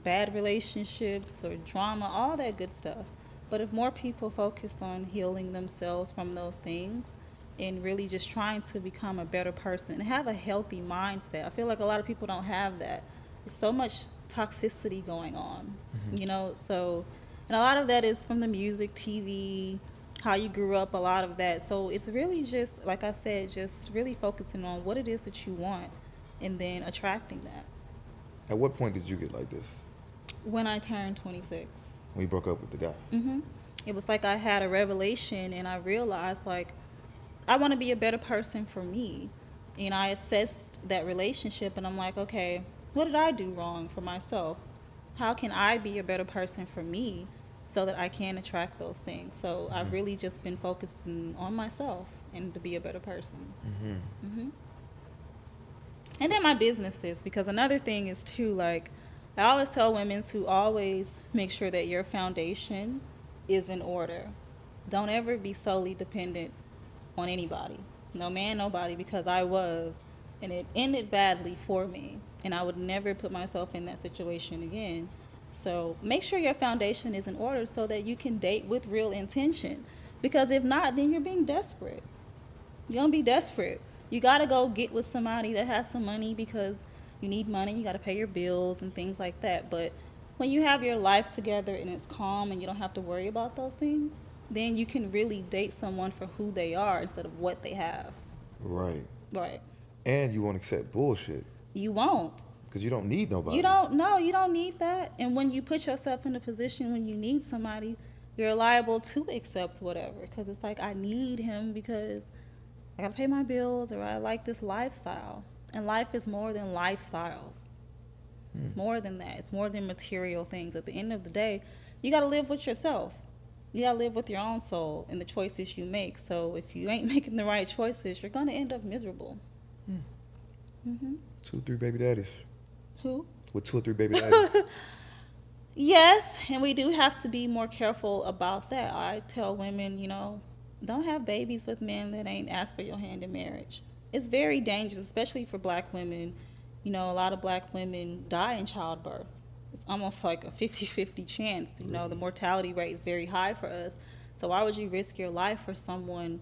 bad relationships, or drama, all that good stuff. But if more people focused on healing themselves from those things and really just trying to become a better person and have a healthy mindset, I feel like a lot of people don't have that. There's so much toxicity going on, Hmm. so, and a lot of that is from the music, TV, how you grew up, a lot of that. So it's really just, like I said, just really focusing on what it is that you want and then attracting that. At what point did you get like this? When I turned 26. When you broke up with the guy? hmm It was like I had a revelation and I realized, like, I want to be a better person for me. And I assessed that relationship and I'm like, okay, what did I do wrong for myself? How can I be a better person for me so that I can attract those things? So I've Hmm. really just been focusing on myself and to be a better person. Hmm. hmm And then my businesses, because another thing is too, like, I always tell women to always make sure that your foundation is in order. Don't ever be solely dependent on anybody. No man, nobody, because I was. And it ended badly for me. And I would never put myself in that situation again. So make sure your foundation is in order so that you can date with real intention. Because if not, then you're being desperate. You're gonna be desperate. You gotta go get with somebody that has some money because you need money. You gotta pay your bills and things like that. But when you have your life together and it's calm and you don't have to worry about those things, then you can really date someone for who they are instead of what they have. Right. Right. And you won't accept bullshit You won't. because you don't need You nobody. don't know. You don't need that. And when you put yourself in a position when you need somebody, you're liable to accept whatever. Because it's like, I need him because I gotta pay my bills or I like this lifestyle. And life is more than lifestyles. Hmm. It's more than that. It's more than material things. At the end of the day, you gotta live with yourself. You gotta live with your own soul and the choices you make. So if you ain't making the right choices, you're gonna end up miserable. Hmm. hmm 2 or 3 baby daddies. Who? With 2 or 3 baby daddies. Yes, and we do have to be more careful about that. I tell women, don't have babies with men that ain't asked for your hand in marriage. It's very dangerous, especially for black women. A lot of black women die in childbirth. It's almost like a 50-50 chance. The mortality rate is very high for us. So why would you risk your life for someone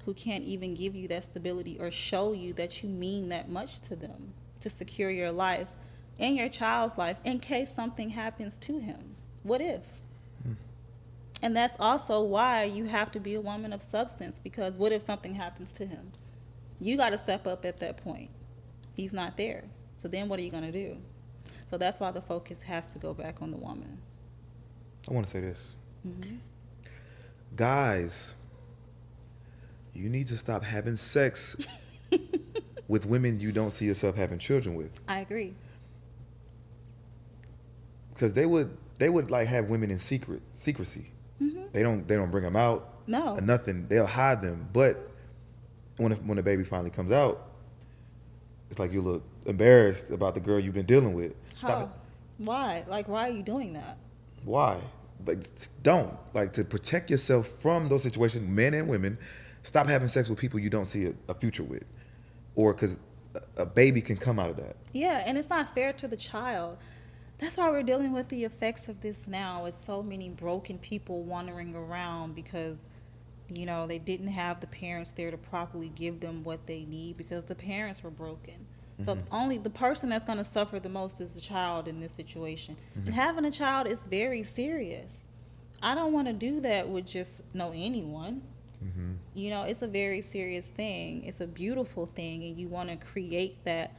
who can't even give you that stability or show you that you mean that much to them to secure your life and your child's life in case something happens to him? What if? Hmm. And that's also why you have to be a woman of substance, because what if something happens to him? You got to step up at that point. He's not there. So then what are you going to do? So that's why the focus has to go back on the woman. I want to say this. hmm Guys, you need to stop having sex with women you don't see yourself having children with. I agree. Because they would like have women in secrecy. hmm They don't bring them out No. or nothing. They'll hide them. But when the baby finally comes out, it's like you look embarrassed about the girl you've been dealing with. Stop it. How? Why? Like, why are you doing that? Why? Like, don't. Like, to protect yourself from those situations, men and women, stop having sex with people you don't see a future with. Or because a baby can come out of that. Yeah, and it's not fair to the child. That's why we're dealing with the effects of this now. It's so many broken people wandering around because, they didn't have the parents there to properly give them what they need because the parents were broken. So Mhm. only the person that's going to suffer the most is the child in this situation. Mhm. And having a child is very serious. I don't want to do that with just anyone. Mm-hmm. It's a very serious thing. It's a beautiful thing, and you want to create that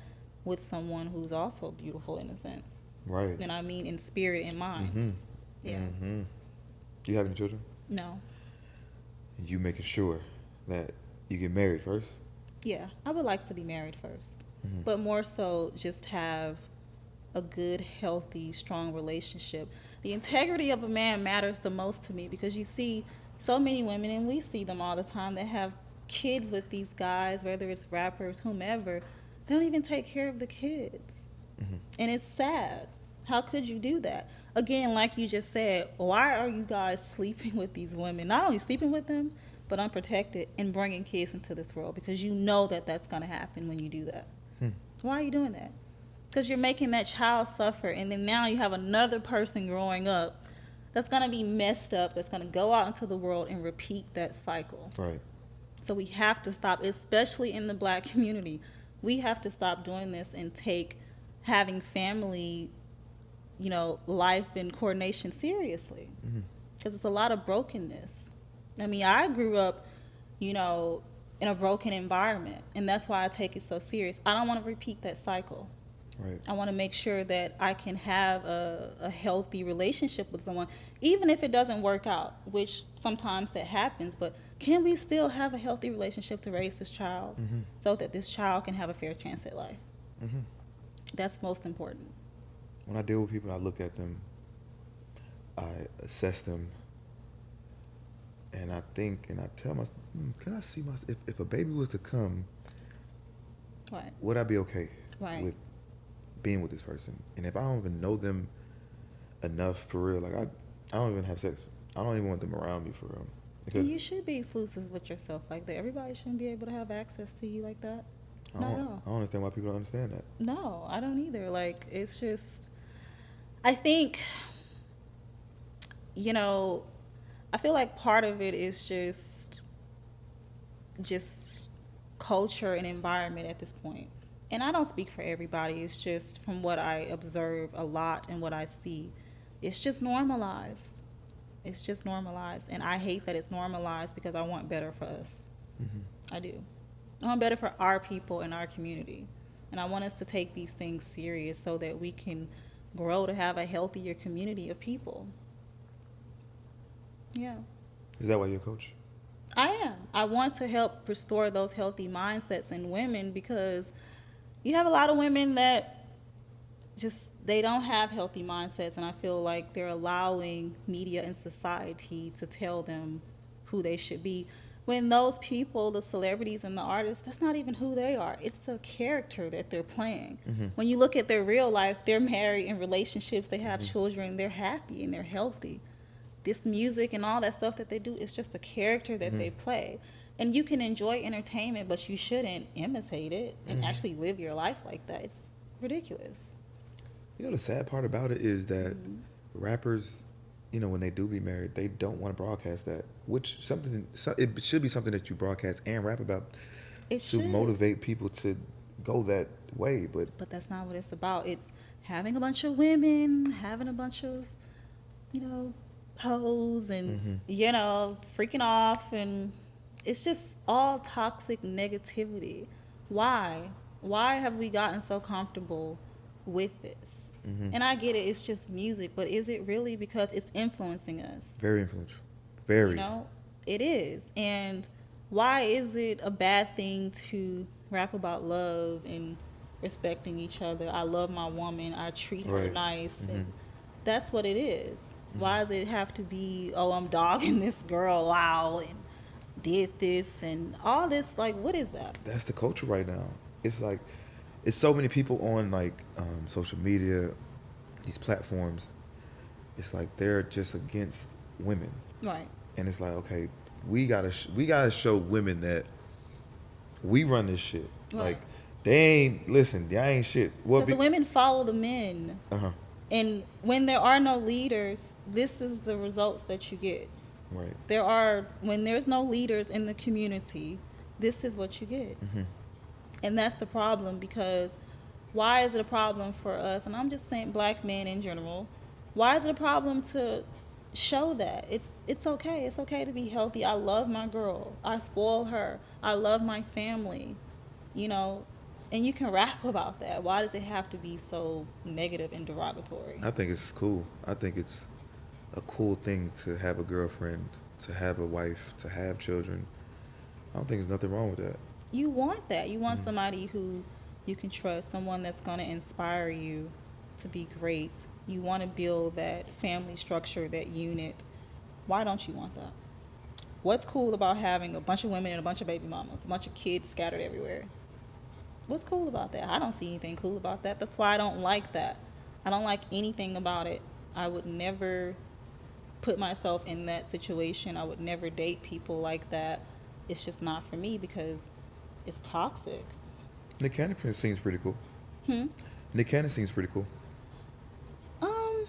with someone who's also beautiful in a sense. Right. And I mean in spirit and mind. Mm-hmm. Yeah. Mm-hmm. Do you have any children? No. You making sure that you get married first? Yeah, I would like to be married first. Mhm. But more so just have a good, healthy, strong relationship. The integrity of a man matters the most to me because you see so many women, and we see them all the time, that have kids with these guys, whether it's rappers, whomever. They don't even take care of the kids. And it's sad. How could you do that? Again, like you just said, why are you guys sleeping with these women? Not only sleeping with them, but unprotected and bringing kids into this world because you know that that's going to happen when you do that. Why are you doing that? Because you're making that child suffer, and then now you have another person growing up that's going to be messed up, that's going to go out into the world and repeat that cycle. Right. So we have to stop, especially in the black community. We have to stop doing this and take having family, life and coordination seriously. Because it's a lot of brokenness. I mean, I grew up, in a broken environment, and that's why I take it so serious. I don't want to repeat that cycle. Right. I want to make sure that I can have a healthy relationship with someone, even if it doesn't work out, which sometimes that happens, but can we still have a healthy relationship to raise this child so that this child can have a fair chance at life? That's most important. When I deal with people, I look at them, I assess them, and I think, and I tell myself, can I see myself, if a baby was to come, Right. would I be okay Right. with being with this person? And if I don't even know them enough for real, like I don't even have sex. I don't even want them around me for real. Because You should be exclusive with yourself like that. Everybody shouldn't be able to have access to you like that. I Not at don't, all. I don't understand why people don't understand that. No, I don't either. Like, it's just, I think, I feel like part of it is just culture and environment at this point. And I don't speak for everybody. It's just from what I observe a lot and what I see. It's just normalized. It's just normalized. And I hate that it's normalized because I want better for us. I do. I want better for our people and our community. And I want us to take these things serious so that we can grow to have a healthier community of people. Yeah. Is that why you're a coach? I am. I want to help restore those healthy mindsets in women because you have a lot of women that they don't have healthy mindsets, and I feel like they're allowing media and society to tell them who they should be. When those people, the celebrities and the artists, that's not even who they are. It's a character that they're playing. When you look at their real life, they're married in relationships, they have children, they're happy and they're healthy. This music and all that stuff that they do is just a character that they play. And you can enjoy entertainment, but you shouldn't imitate it and actually live your life like that. It's ridiculous. The sad part about it is that rappers, when they do be married, they don't want to broadcast that. Which it should be something that you broadcast and rap about It to should. motivate people to go that way. But that's not what it's about. It's having a bunch of women, having a bunch of, hoes and, freaking off. And it's just all toxic negativity. Why? Why have we gotten so comfortable with this? And I get it, it's just music, but is it really? Because it's influencing us. Very influential. Very. It is. And why is it a bad thing to rap about love and respecting each other? I love my woman, I treat her nice. And that's what it is. Why does it have to be, I'm dogging this girl out and did this and all this? Like, what is that? That's the culture right now. It's like, it's so many people on social media, these platforms. It's like they're just against women, Right. and it's like, okay, we gotta show women that we run this shit. Right. Like y'all ain't shit. Because the women follow the men. And when there are no leaders, this is the results that you get. Right. When there's no leaders in the community, this is what you get. And that's the problem, because why is it a problem for us? And I'm just saying black men in general. Why is it a problem to show that? It's okay. It's okay to be healthy. I love my girl. I spoil her. I love my family. And you can rap about that. Why does it have to be so negative and derogatory? I think it's cool. I think it's a cool thing to have a girlfriend, to have a wife, to have children. I don't think there's nothing wrong with that. You want that. You want somebody who you can trust, someone that's going to inspire you to be great. You want to build that family structure, that unit. Why don't you want that? What's cool about having a bunch of women and a bunch of baby mamas, a bunch of kids scattered everywhere? What's cool about that? I don't see anything cool about that. That's why I don't like that. I don't like anything about it. I would never put myself in that situation. I would never date people like that. It's just not for me because it's toxic. Nick Cannon seems pretty cool. Hmm. Nick Cannon seems pretty cool. Um,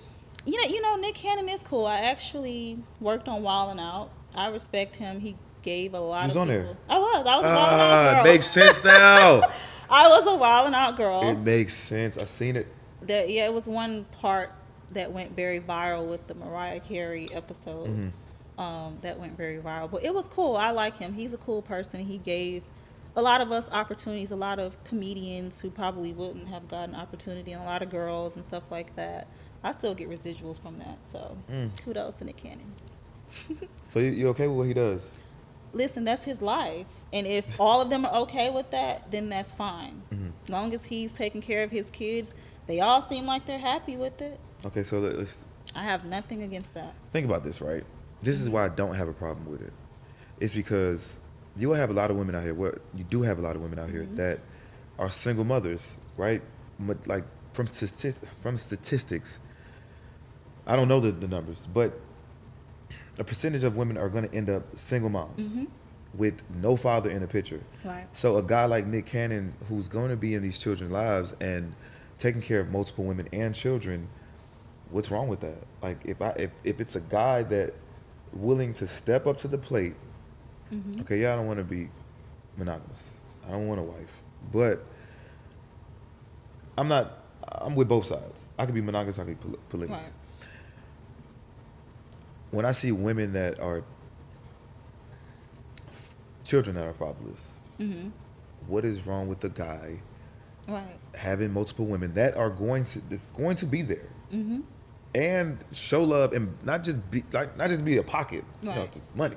you know, Nick Cannon is cool. I actually worked on Wildin' Out. I respect him. He gave a lot He was of on people. there. I was a Wildin' Out It girl. makes sense now. I was a Wildin' Out girl. It makes sense. I seen it. Yeah, it was one part that went very viral with the Mariah Carey episode. That went very viral, but it was cool. I like him. He's a cool person. He gave a lot of us opportunities, a lot of comedians who probably wouldn't have gotten opportunity, and a lot of girls and stuff like that. I still get residuals from that, so kudos to Nick Cannon. So you okay with what he does? Listen, that's his life, and if all of them are okay with that, then that's fine. As long as he's taking care of his kids, they all seem like they're happy with it. Okay, so let's I have nothing against that. think about this, right? This is why I don't have a problem with it. It's because you will have a lot of women out here. Well, you do have a lot of women out here that are single mothers, right? Like from statistics, I don't know the numbers, but a percentage of women are going to end up single moms with no father in the picture. Right. So a guy like Nick Cannon, who's going to be in these children's lives and taking care of multiple women and children, what's wrong with that? Like if it's a guy that willing to step up to the plate, okay, yeah, I don't want to be monogamous. I don't want a wife, but I'm with both sides. I could be monogamous, I could be polygamous. Right. When I see women that are children that are fatherless, what is wrong with the guy Right. having multiple women that are going to be there and show love and not just be a pocket, Right. just money.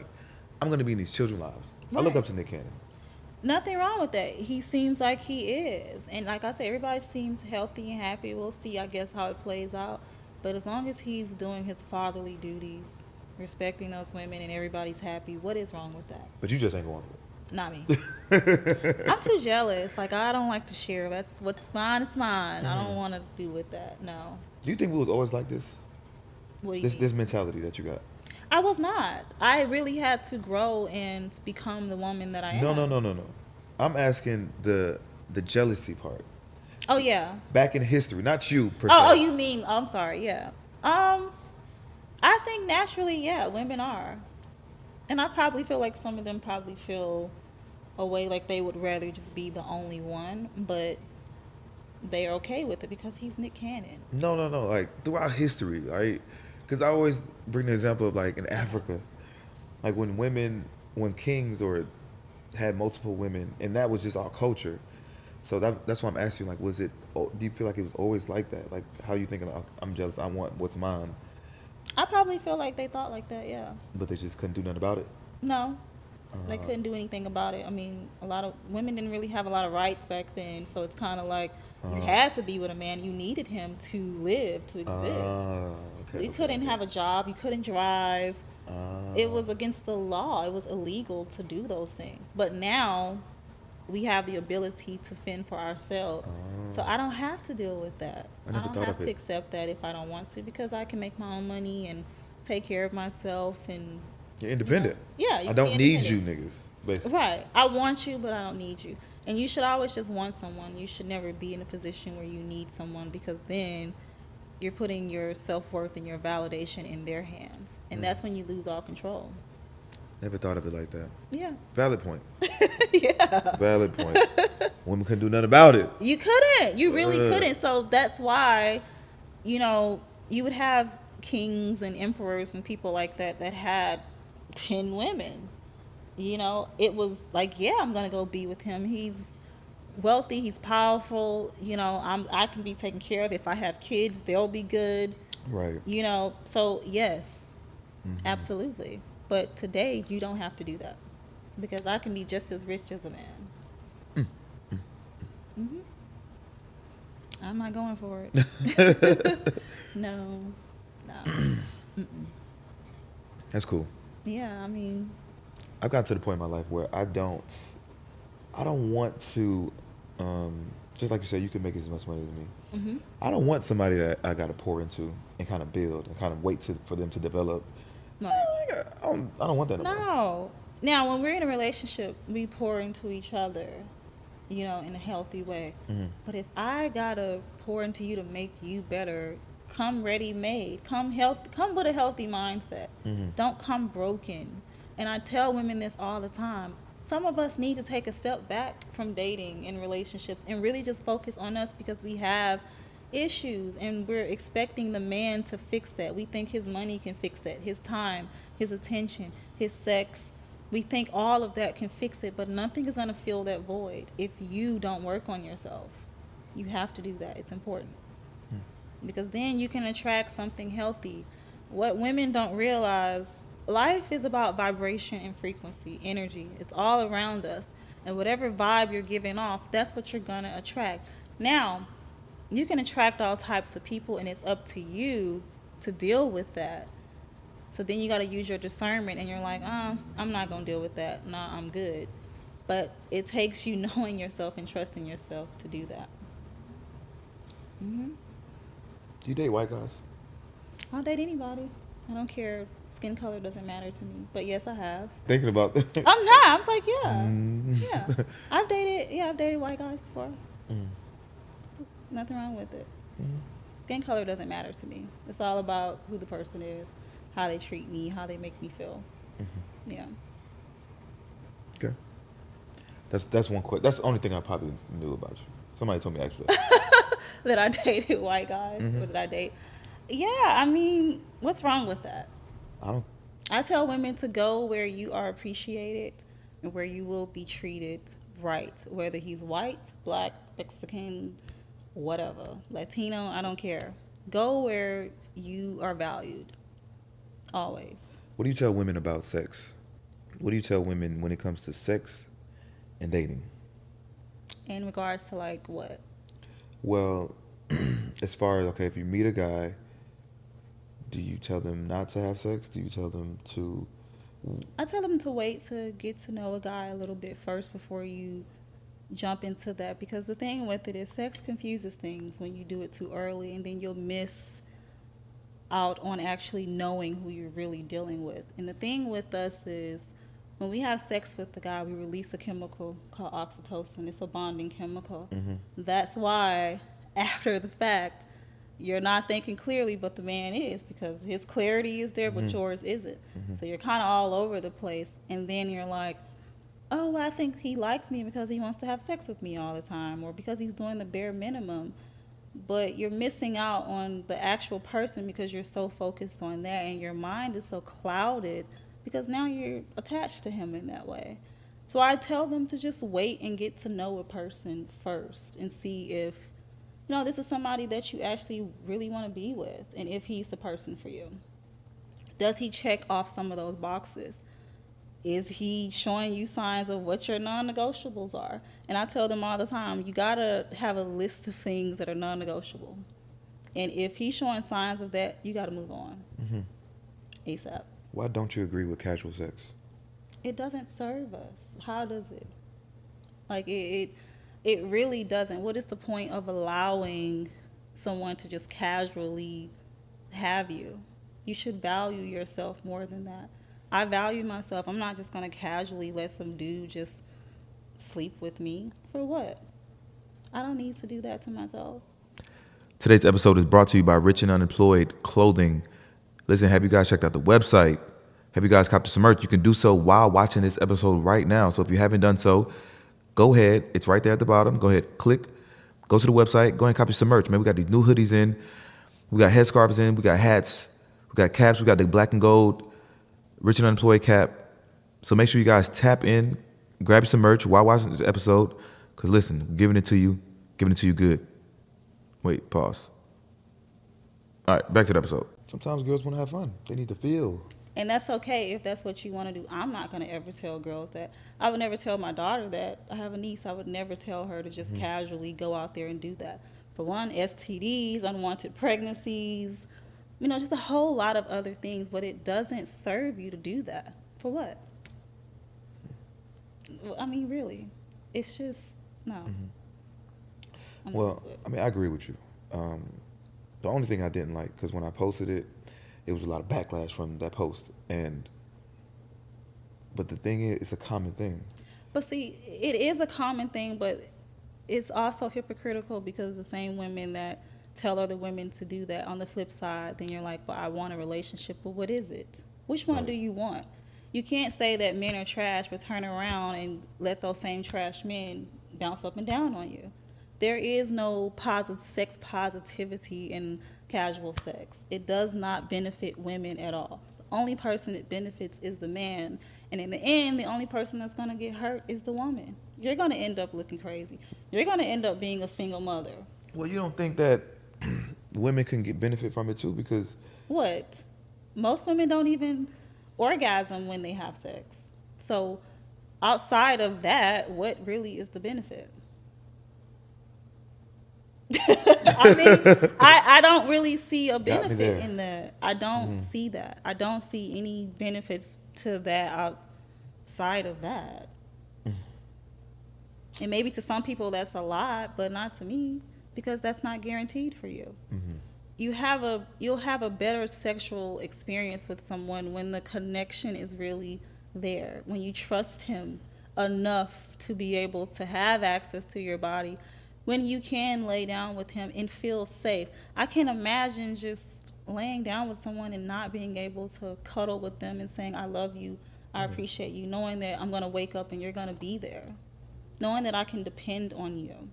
I'm going to be in these children's lives. I look Right. up to Nick Cannon. Nothing wrong with that. He seems like he is. And like I said, everybody seems healthy and happy. We'll see, I guess, how it plays out. But as long as he's doing his fatherly duties, respecting those women, and everybody's happy, what is wrong with that? But you just ain't going with it. Not me. I'm too jealous. Like, I don't like to share. That's what's mine is mine. I don't want to do with that. No. Do you think we was always like this? What do you This mean? this mentality that you got? I was not. I really had to grow and become the woman that I am. No. I'm asking the jealousy part. Oh, yeah. Back in history, not you per se. Oh, you mean? I'm sorry. Yeah. I think naturally, yeah, women are, and I probably feel like some of them probably feel a way like they would rather just be the only one, but they're okay with it because he's Nick Cannon. No. Like throughout history, right? Because I always bring the example of like in Africa, like when kings or had multiple women, and that was just our culture. So that's why I'm asking, like, do you feel like it was always like that? Like, how you thinking? I'm jealous. I want what's mine, I probably feel like they thought like that. Yeah. but they just couldn't do nothing about it. No. They couldn't do anything about it. I mean, a lot of women didn't really have a lot of rights back then, so it's kind of like you had to be with a man. You needed him to live, to exist. You couldn't have a job. You couldn't drive. It was against the law. It was illegal to do those things. But now we have the ability to fend for ourselves. So I don't have to deal with that. I never don't thought have of to it. accept that if I don't want to, because I can make my own money and take care of myself and You're independent. Yeah, you I can don't be need you, independent. niggas. Basically. Right. I want you, but I don't need you. And you should always just want someone. You should never be in a position where you need someone, because then you're putting your self-worth and your validation in their hands. And that's when you lose all control. Never thought of it like that. Yeah. Valid point. Yeah. Valid point. Women couldn't do nothing about it. You couldn't. You really couldn't. So that's why, you would have kings and emperors and people like that had 10 women. It was like, yeah, I'm going to go be with him. He's wealthy. He's powerful. I can be taken care of. If I have kids, they'll be good. Right. So yes, absolutely. But today you don't have to do that, because I can be just as rich as a man. I'm not going for it. No. That's cool. Yeah, I mean, I've gotten to the point in my life where I don't want to just like you said, you can make as much money as me. Hmm. I don't want somebody that I got to pour into and kind of build and kind of wait for them to develop. Right. I don't want that no more. No. Now, when we're in a relationship, we pour into each other, in a healthy way. Hmm. But if I gotta pour into you to make you better, come ready made, come with a healthy mindset. Hmm. Don't come broken. And I tell women this all the time. Some of us need to take a step back from dating and relationships and really just focus on us because we have issues and we're expecting the man to fix that. We think his money can fix that, his time, his attention, his sex. We think all of that can fix it, but nothing is going to fill that void if you don't work on yourself. You have to do that. It's important because then you can attract something healthy. What women don't realize, life is about vibration and frequency, energy. It's all around us. And whatever vibe you're giving off, that's what you're going to attract. Now, you can attract all types of people, and it's up to you to deal with that. So then you got to use your discernment, and you're like, I'm not going to deal with that. Nah, I'm good. But it takes you knowing yourself and trusting yourself to do that. Hmm. Do you date white guys? I'll date anybody. I don't care. Skin color doesn't matter to me. But yes, I have. Thinking about that. I'm not. I'm like, yeah. Mm. Yeah. I've dated white guys before. Mm. Nothing wrong with it. Mm. Skin color doesn't matter to me. It's all about who the person is, how they treat me, how they make me feel. Mm-hmm. Yeah. Okay. That's one question. That's the only thing I probably knew about you. Somebody told me actually that. That I dated white guys. Mm-hmm. Or did I date? Yeah, I mean, what's wrong with that? I don't. I tell women to go where you are appreciated and where you will be treated right. Whether he's white, black, Mexican, whatever, Latino, I don't care. Go where you are valued. Always. What do you tell women about sex? What do you tell women when it comes to sex and dating? In regards to like what? Well, as far as, okay, if you meet a guy, do you tell them not to have sex? Do you tell them to? I tell them to wait to get to know a guy a little bit first before you jump into that, because the thing with it is sex confuses things when you do it too early, and then you'll miss out on actually knowing who you're really dealing with. And the thing with us is when we have sex with the guy, we release a chemical called oxytocin. It's a bonding chemical. Mm-hmm. That's why after the fact you're not thinking clearly, but the man is, because his clarity is there, but Mm-hmm. yours isn't. Mm-hmm. So you're kind of all over the place, and then you're like, oh, well, I think he likes me because he wants to have sex with me all the time, or because he's doing the bare minimum. But you're missing out on the actual person because you're so focused on that, and your mind is so clouded because now you're attached to him in that way. So I tell them to just wait and get to know a person first and see if, this is somebody that you actually really want to be with, and if he's the person for you. Does he check off some of those boxes? Is he showing you signs of what your non-negotiables are? And I tell them all the time, you gotta have a list of things that are non-negotiable. And if he's showing signs of that, you gotta move on Mm-hmm. ASAP. Why don't you agree with casual sex? It doesn't serve us. How does it? Like it really doesn't. What is the point of allowing someone to just casually have you? You should value yourself more than that. I value myself. I'm not just going to casually let some dude just sleep with me. For what? I don't need to do that to myself. Today's episode is brought to you by Rich and Unemployed Clothing. Listen, have you guys checked out the website? Have you guys copped some merch? You can do so while watching this episode right now. So if you haven't done so, go ahead. It's right there at the bottom. Go ahead, click, go to the website, go ahead and copy some merch. Man, we got these new hoodies in. We got headscarves in. We got hats. We got caps. We got the black and gold Rich and Unemployed cap. So make sure you guys tap in, grab you some merch while watching this episode. Because listen, we're giving it to you good. Wait, pause. All right, back to the episode. Sometimes girls want to have fun. They need to feel. And that's okay if that's what you want to do. I'm not going to ever tell girls that. I would never tell my daughter that. I have a niece. I would never tell her to just casually go out there and do that. For one, STDs, unwanted pregnancies, just a whole lot of other things. But it doesn't serve you to do that. For what? I mean, really. It's just, no. I'm Well, against it. I mean, I agree with you. The only thing I didn't like, because when I posted it, it was a lot of backlash from that post. But the thing is, it's a common thing. But see, it is a common thing, but it's also hypocritical because the same women that tell other women to do that, on the flip side, then you're like, well, I want a relationship, but what is it? Which one Right. do you want? You can't say that men are trash, but turn around and let those same trash men bounce up and down on you. There is no sex positivity in casual sex. It does not benefit women at all. The only person it benefits is the man. And in the end, the only person that's going to get hurt is the woman. You're going to end up looking crazy. You're going to end up being a single mother. Well, you don't think that women can get benefit from it too? Because What? Most women don't even orgasm when they have sex. So outside of that, what really is the benefit? I mean, I don't really see a Got me benefit there. in that. I don't see that. I don't see any benefits to that outside of that. And maybe to some people that's a lot, but not to me, because that's not guaranteed for you. You'll have a better sexual experience with someone when the connection is really there, when you trust him enough to be able to have access to your body, when you can lay down with him and feel safe. I can't imagine just laying down with someone and not being able to cuddle with them and saying, I love you, I appreciate you, knowing that I'm going to wake up and you're going to be there, knowing that I can depend on you.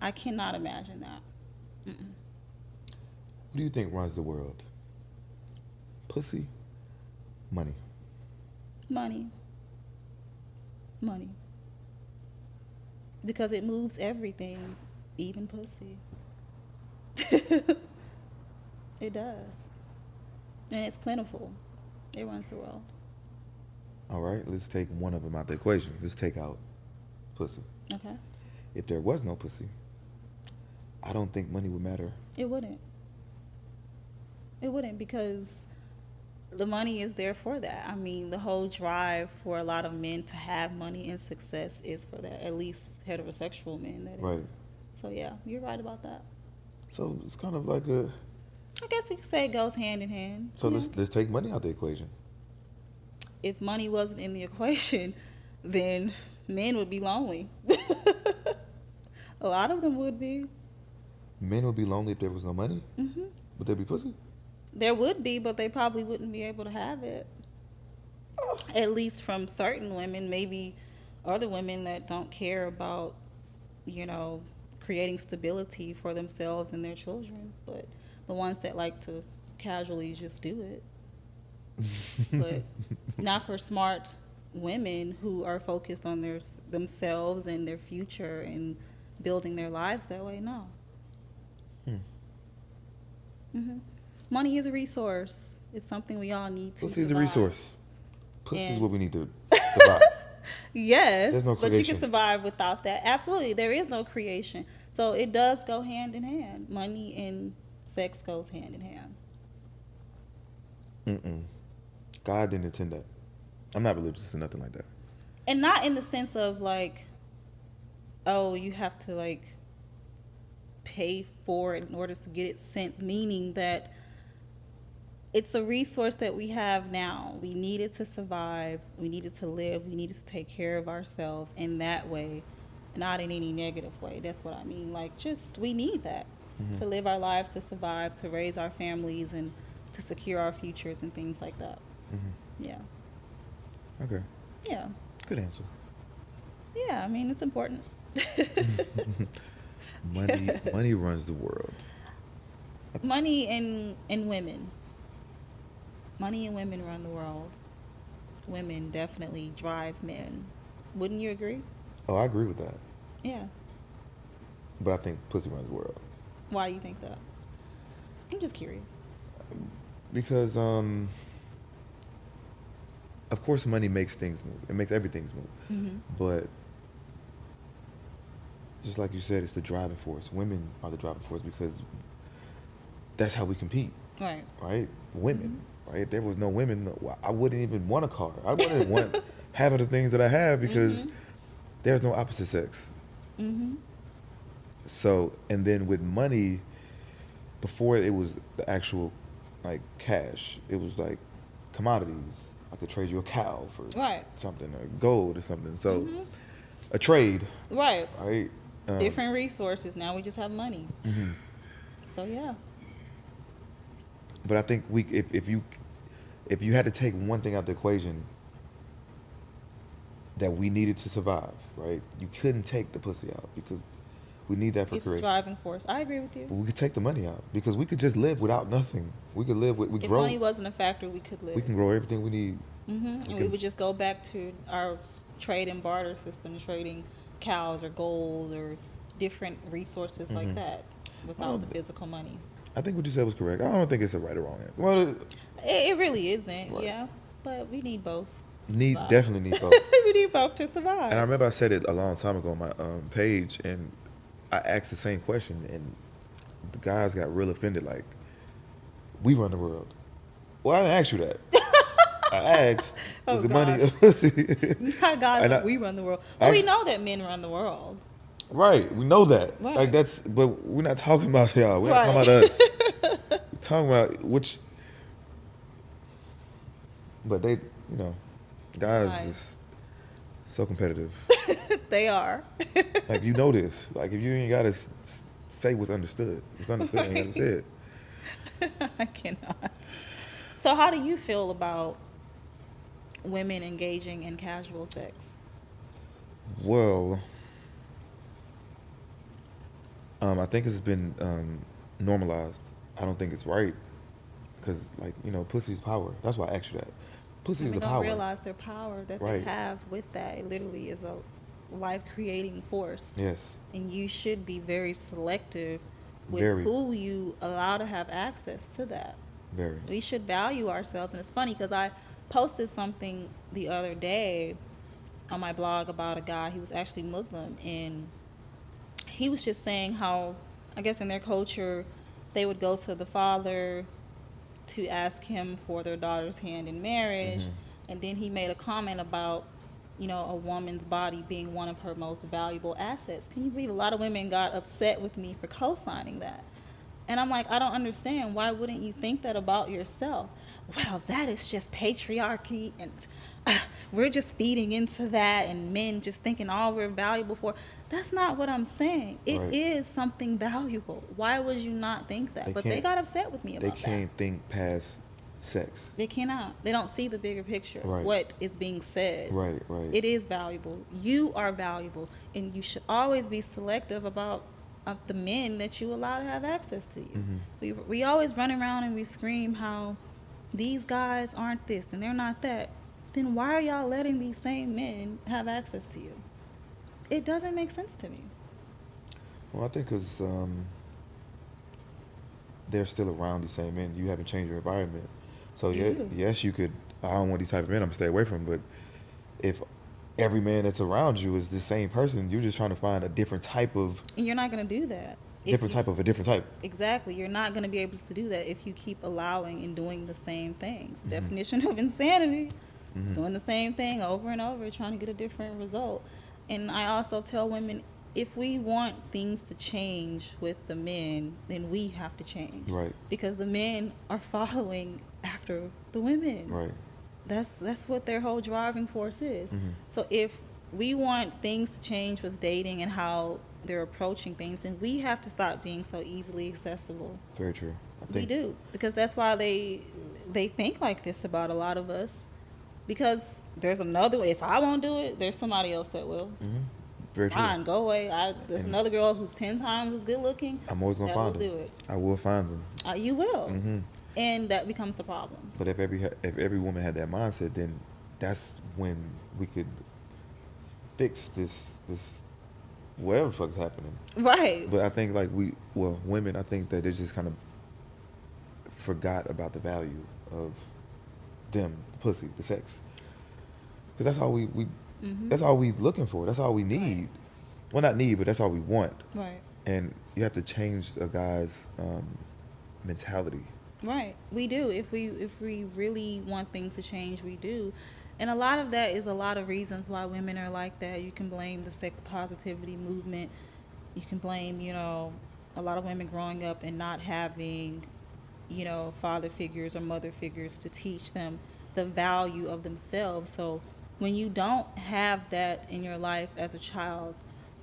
I cannot imagine that. what do you think runs the world? Pussy, money. Money. Money. Because it moves everything, even pussy. It does. And it's plentiful. It runs the world. All right, let's take one of them out the equation. Let's take out pussy. Okay? If there was no pussy, I don't think money would matter. It wouldn't. It wouldn't, because the money is there for that. I mean, the whole drive for a lot of men to have money and success is for that. At least heterosexual men, that Right. is. So yeah, you're right about that. So it's kind of like a. I guess you could say it goes hand in hand. So Yeah. let's take money out the equation. If money wasn't in the equation, then men would be lonely. A lot of them would be. Men would be lonely if there was no money. Hmm. Would there be pussy? There would be, but they probably wouldn't be able to have it. At least from certain women, maybe other women that don't care about, creating stability for themselves and their children. But the ones that like to casually just do it. But not for smart women who are focused on themselves and their future and building their lives that way. No. Hmm. Money is a resource. It's something we all need to Pussy is a survive. resource. Pussy is And- what we need to survive. Yes, There's no but you can creation. survive without that. Absolutely, there is no creation. So it does go hand in hand. Money and sex goes hand in hand. Mm-mm. God didn't intend that. I'm not religious or nothing like that. And not in the sense of like, oh, you have to like pay for it in order to get it sent, meaning that it's a resource that we have now. We need it to survive. We need it to live. We need it to take care of ourselves in that way, not in any negative way. That's what I mean. Like, just we need that to live our lives, to survive, to raise our families, and to secure our futures and things like that. Yeah. Okay. Yeah. Good answer. Yeah. I mean, it's important. Money runs the world. Money and women. Money and women run the world. Women definitely drive men. Wouldn't you agree? Oh, I agree with that. Yeah. But I think pussy runs the world. Why do you think that? I'm just curious. Because of course money makes things move. It makes everything move. Mm-hmm. But just like you said, it's the driving force. Women are the driving force because that's how we compete, Right. right? Women, right? If there was no women, I wouldn't even want a car. I wouldn't want half of the things that I have because there's no opposite sex. Mm-hmm. So, and then with money, before it was the actual like cash, it was like commodities. I could trade you a cow for Right. something, or gold or something. So, Hmm. a trade, Right. right? Different resources. Now we just have money. Mhm. So yeah. But I think if you had to take one thing out the equation that we needed to survive, right? You couldn't take the pussy out because we need that for It's the creation. driving force. I agree with you. But we could take the money out because we could just live without nothing. We could live with we If grow. money wasn't a factor, we could We live. can grow everything we need. And we can- would just go back to our trade and barter system, trading cows or gold or different resources like that without don't the th- physical money. I think what you said was correct. I don't think it's a right or wrong answer. Well, It really isn't, Right. yeah. But we need both. to need survive. definitely need both. We need both to survive. And I remember I said it a long time ago on my page, and I asked the same question, and the guys got real offended. Like, we run the world. Well, I didn't ask you that. I asked, Oh, was the gosh. money? Not guys And like I- we run the world. I- Well, we know that men run the world. Right, we know that. Right. Like that's, but we're not talking about y'all. We're not Right. talking about us. We're talking about which. But they, guys Right. is so competitive. They are. Like you know this. Like if you ain't gotta say what's understood, what's understood ain't gotta say it. I cannot. So, how do you feel about women engaging in casual sex? Well, I think it's been normalized. I don't think it's right because, like, pussy's power. That's why I asked you that. Pussy is Women the don't power. realize their power that Right. they have with that. It literally is a life-creating force. Yes, And you should be very selective with Very. who you allow to have access to that. very. We should value ourselves. And it's funny because I posted something the other day on my blog about a guy. He was actually Muslim, and he was just saying how, I guess in their culture, they would go to the father to ask him for their daughter's hand in marriage. And then he made a comment about, a woman's body being one of her most valuable assets. Can you believe a lot of women got upset with me for co-signing that? And I'm like, I don't understand. Why wouldn't you think that about yourself? Well, that is just patriarchy, and we're just feeding into that, and men just thinking all we're valuable for. That's not what I'm saying. It Right. is something valuable. Why would you not think that? But they can't- got upset with me They about that. can't think past sex. They cannot. They don't see the bigger picture. Right. What is being said. Right, right. It is valuable. You are valuable, and you should always be selective about of the men that you allow to have access to you. We always run around and we scream how these guys aren't this and they're not that. Then why are y'all letting these same men have access to you? It doesn't make sense to me. Well, I think because they're still around these same men. You haven't changed your environment. So, You. yes, you could, I don't want these type of men, I'm going to stay away from them. But if every man that's around you is the same person, you're just trying to find a different type of, And you're not going to do that. If different you- type of a different type. Exactly. You're not going to be able to do that if you keep allowing and doing the same things. Definition of insanity is doing the same thing over and over, trying to get a different result. And I also tell women, if we want things to change with the men, then we have to change. Right. Because the men are following after the women. Right. That's what their whole driving force is. So if we want things to change with dating and how they're approaching things, then we have to stop being so easily accessible. Very true. I We think, do, because that's why they think like this about a lot of us. Because there's another way. If I won't do it, there's somebody else that will. Very true. Fine, go away. There's And- another girl who's 10 times as good looking. I'm always going to that find will them. do it. I will find them. You will, and that becomes the problem. But if every woman had that mindset, then that's when we could fix this whatever the fuck's happening. Right. But I think like women, I think that they just kind of forgot about the value of them, the pussy, the sex, because that's all that's all we looking for. That's all we need. Well, not need, but that's all we want. Right. And you have to change a guy's mentality. Right. We do. If we really want things to change, we do. And a lot of that is a lot of reasons why women are like that. You can blame the sex positivity movement. You can blame, a lot of women growing up and not having, father figures or mother figures to teach them the value of themselves. So when you don't have that in your life as a child,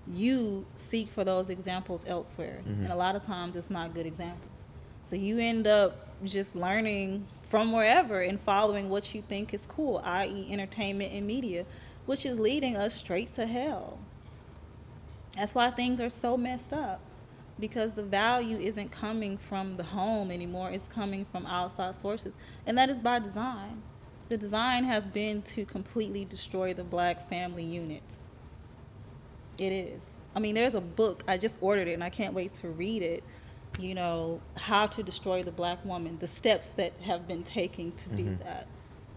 you seek for those examples elsewhere. Mm-hmm. And a lot of times it's not good examples. So you end up just learning from wherever and following what you think is cool, i.e., entertainment and media, which is leading us straight to hell. That's why things are so messed up, because the value isn't coming from the home anymore. It's coming from outside sources. And that is by design. The design has been to completely destroy the black family unit. It is. I mean, there's a book. I just ordered it and I can't wait to read it. How to destroy the black woman, the steps that have been taken to do Mm-hmm. that.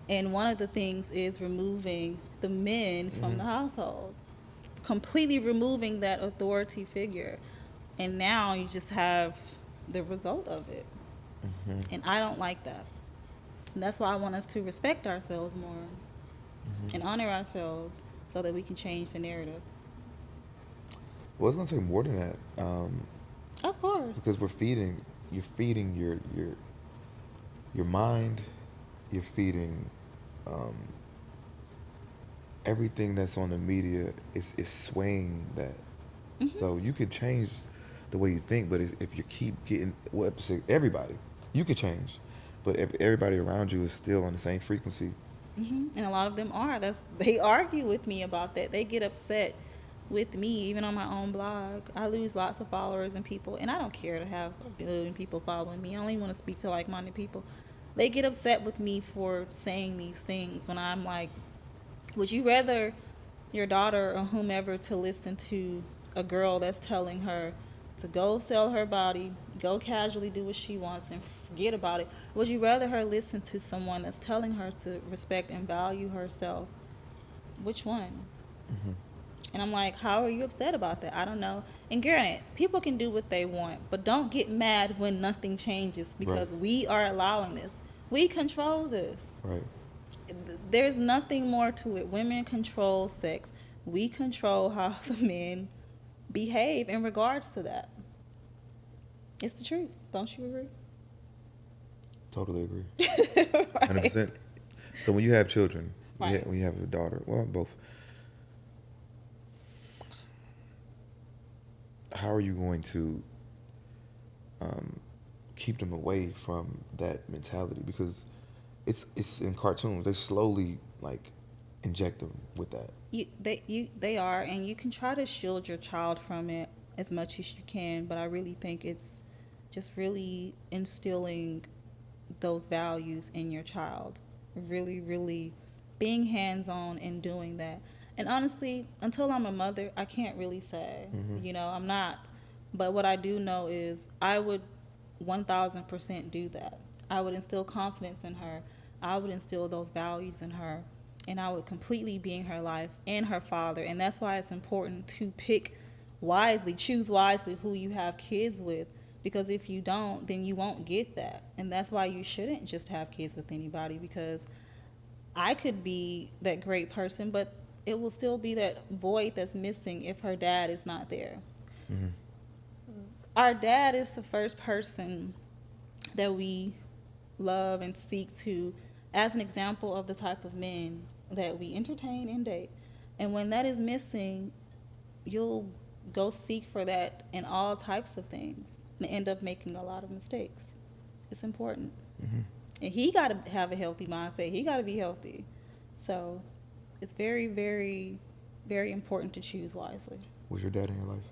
And one of the things is removing the men from the household, completely removing that authority figure. And now you just have the result of it. Mm-hmm. And I don't like that. And that's why I want us to respect ourselves more and honor ourselves so that we can change the narrative. Well, it's gonna take more than that, Of course. because you're feeding your mind, you're feeding um, everything that's on the media is swaying that. So you could change the way you think, but if you keep getting everybody, you could change, but if everybody around you is still on the same frequency. And a lot of them are. They argue with me about that. They get upset with me, even on my own blog. I lose lots of followers and people, and I don't care to have a billion people following me. I only want to speak to like-minded people. They get upset with me for saying these things when I'm like, would you rather your daughter or whomever to listen to a girl that's telling her to go sell her body, go casually do what she wants and forget about it? Would you rather her listen to someone that's telling her to respect and value herself? Which one? Mm-hmm. And I'm like, how are you upset about that? I don't know. And granted, people can do what they want, but don't get mad when nothing changes, Right. because we are allowing this. We control this. Right. There's nothing more to it. Women control sex. We control how the men behave in regards to that. It's the truth. Don't you agree? Totally agree. Right. 100%. So when you have children, Right. when you have a daughter, well, both, how are you going to keep them away from that mentality? Because it's in cartoons. They slowly like inject them with that. They are, and you can try to shield your child from it as much as you can, but I really think it's just really instilling those values in your child. Really, really being hands on and doing that. And honestly, until I'm a mother, I can't really say. Mm-hmm. I'm not. But what I do know is I would 1000% do that. I would instill confidence in her. I would instill those values in her. And I would completely be in her life and her father. And that's why it's important to pick wisely, choose wisely who you have kids with. Because if you don't, then you won't get that. And that's why you shouldn't just have kids with anybody, because I could be that great person, but it will still be that void that's missing if her dad is not there. Mm-hmm. Our dad is the first person that we love and seek to as an example of the type of men that we entertain and date. And when that is missing, you'll go seek for that in all types of things and end up making a lot of mistakes. It's important. Mm-hmm. And he got to have a healthy mindset. He got to be healthy. So it's very, very, very important to choose wisely. Was your dad in your life?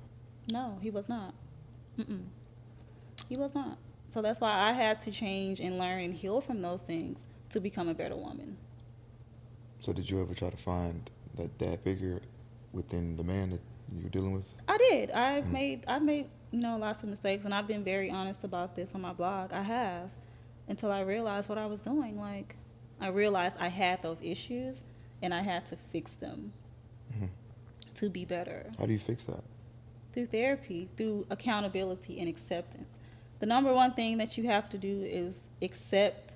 No, he was not. Mm-mm. He was not. So that's why I had to change and learn and heal from those things to become a better woman. So did you ever try to find that dad figure within the man that you were dealing with? I did. I've made lots of mistakes, and I've been very honest about this on my blog. I have, until I realized what I was doing. Like, I realized I had those issues, and I had to fix them Mm-hmm. to be better. How do you fix that? Through therapy, through accountability and acceptance. The number one thing that you have to do is accept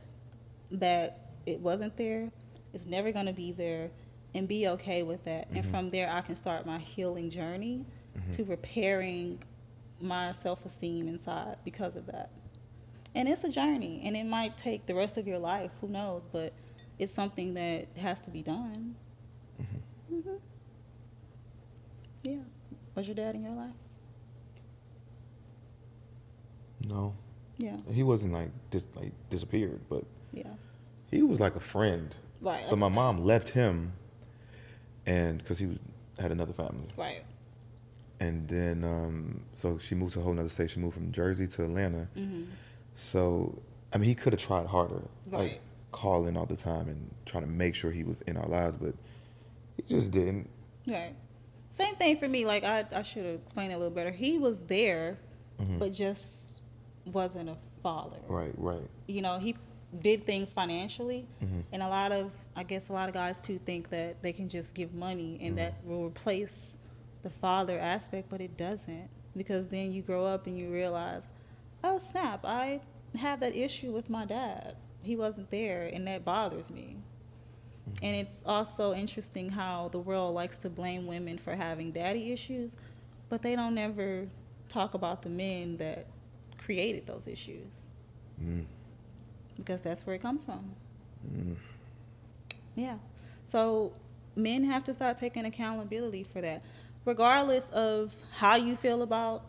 that it wasn't there, it's never going to be there, and be okay with that. Mm-hmm. And from there, I can start my healing journey to repairing my self-esteem inside because of that. And it's a journey, and it might take the rest of your life, who knows, but it's something that has to be done. Hmm. Yeah. Was your dad in your life? No, Yeah. he wasn't disappeared, but Yeah. he was like a friend. Right. So my mom left him, and because had another family. Right. And then so she moved to a whole nother state. She moved from Jersey to Atlanta. So I mean, he could have tried harder, Right. like calling all the time and trying to make sure he was in our lives, but he just didn't. Right. Same thing for me. Like, I should have explained it a little better. He was there, but just wasn't a father. Right, right. You know, he did things financially, and I guess a lot of guys too think that they can just give money and that will replace the father aspect, but it doesn't, because then you grow up and you realize, oh snap, I have that issue with my dad. He wasn't there, and that bothers me. And it's also interesting how the world likes to blame women for having daddy issues, but they don't ever talk about the men that created those issues. Because that's where it comes from. Yeah. So men have to start taking accountability for that. Regardless of how you feel about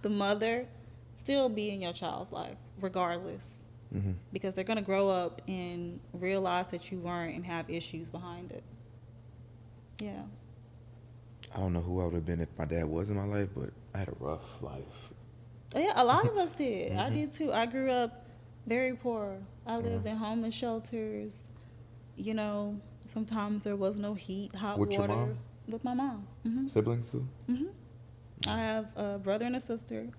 the mother, still be in your child's life, regardless. Because they're going to grow up and realize that you weren't and have issues behind it. Yeah. I don't know who I would have been if my dad was in my life, but I had a rough life. Yeah, a lot of us did. I did too. I grew up very poor. I lived in homeless shelters. You know, sometimes there was no heat, hot With water. your mom? With my mom. Siblings too? I have a brother and a sister.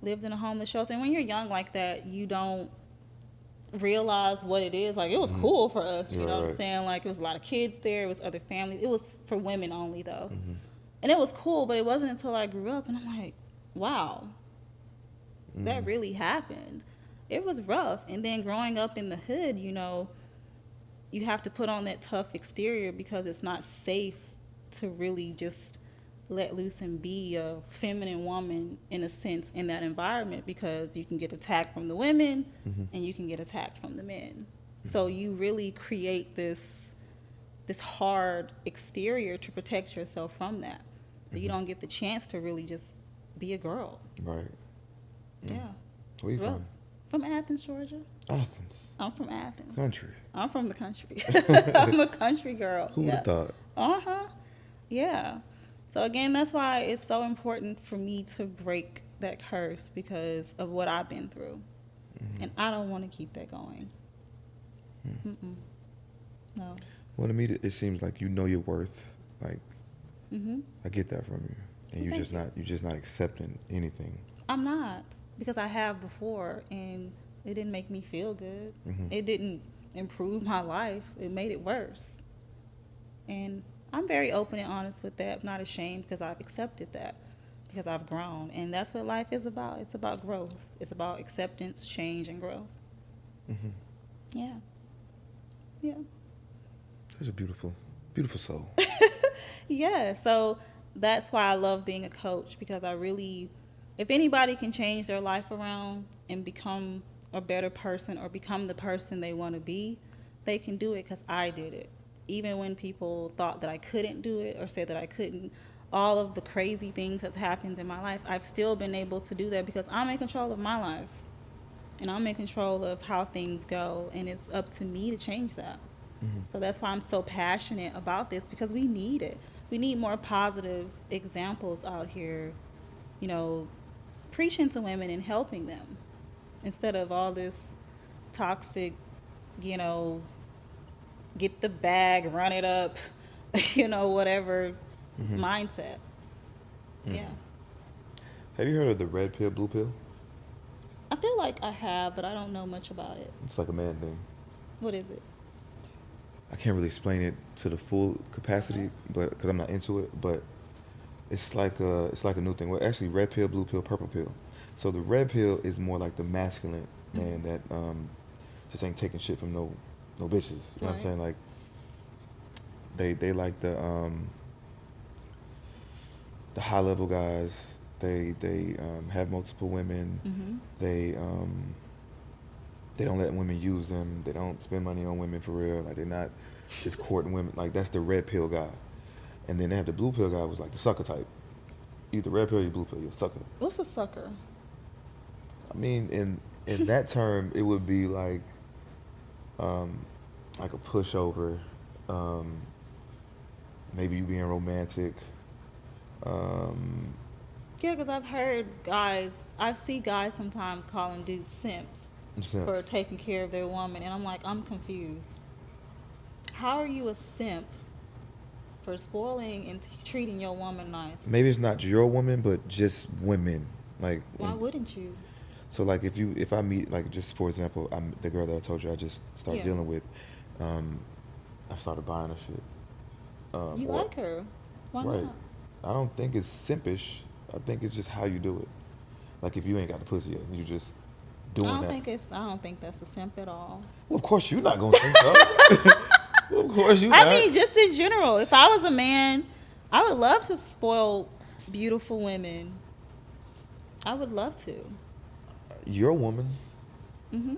Lived in a homeless shelter. And when you're young like that, you don't realize what it is. Like, it was cool for us, you know what I'm saying? Like, it was a lot of kids there. It was other families. It was for women only, though. And it was cool, but it wasn't until I grew up and I'm like, wow, that really happened. It was rough. And then growing up in the hood, you know, you have to put on that tough exterior because it's not safe to really just let loose and be a feminine woman in a sense in that environment, because you can get attacked from the women and you can get attacked from the men. So you really create this hard exterior to protect yourself from that. So you don't get the chance to really just be a girl. Right. Yeah. Where you It's rough. from? From Athens, Georgia. Athens. I'm from Athens. Country. I'm from the country. I'm a country girl. Who would have thought? Uh-huh. Yeah. So again, that's why it's so important for me to break that curse, because of what I've been through. And I don't want to keep that going. No. Well, to me, it seems like you know your worth. Like, Mhm. I get that from you, and Well, you're just not accepting anything. I'm not, because I have before, and it didn't make me feel good. It didn't improve my life. It made it worse. And I'm very open and honest with that. I'm not ashamed, because I've accepted that, because I've grown. And that's what life is about. It's about growth. It's about acceptance, change, and growth. Yeah. Yeah. Such a beautiful, beautiful soul. Yeah. So that's why I love being a coach, because I really, if anybody can change their life around and become a better person or become the person they want to be, they can do it, because I did it. Even when people thought that I couldn't do it or said that I couldn't, all of the crazy things that's happened in my life, I've still been able to do that, because I'm in control of my life. And I'm in control of how things go, and it's up to me to change that. So that's why I'm so passionate about this, because we need it. We need more positive examples out here, you know, preaching to women and helping them, instead of all this toxic, you know, get the bag, run it up, you know, whatever mindset. Yeah. Have you heard of the red pill, blue pill? I feel like I have, but I don't know much about it. It's like a man thing. What is it? I can't really explain it to the full capacity, but because I'm not into it. But it's like a new thing. Well, actually, red pill, blue pill, purple pill. So the red pill is more like the masculine man that just ain't taking shit from no bitches. You know what I'm saying? Like they like the the high level guys. They have multiple women. Mm-hmm. They they don't let women use them. They don't spend money on women for real. Like they're not just courting women. Like that's the red pill guy. And then they have the blue pill guy, was like the sucker type. Either red pill or blue pill, you're a sucker. What's a sucker? I mean, in that term, it would be like a pushover. Um, maybe you being romantic. Um, Yeah, because I see guys sometimes calling dudes simps simp. for taking care of their woman, and I'm like, I'm confused. How are you a simp for spoiling and treating your woman nice? Maybe it's not your woman, but just women. Like, Why wouldn't you? so like if I meet, like, just for example, I'm the girl that I told you I just started Yeah. dealing with. I started buying her shit. You Or like her. Why right. not? I don't think it's simpish. I think it's just how you do it. Like if you ain't got the pussy yet, you just doing that. I don't think that's a simp at all. Well, of course you're not gonna think so. Well, of course you not. I mean, just in general, if I was a man, I would love to spoil beautiful women. I would love to. You're a woman. Mm-hmm.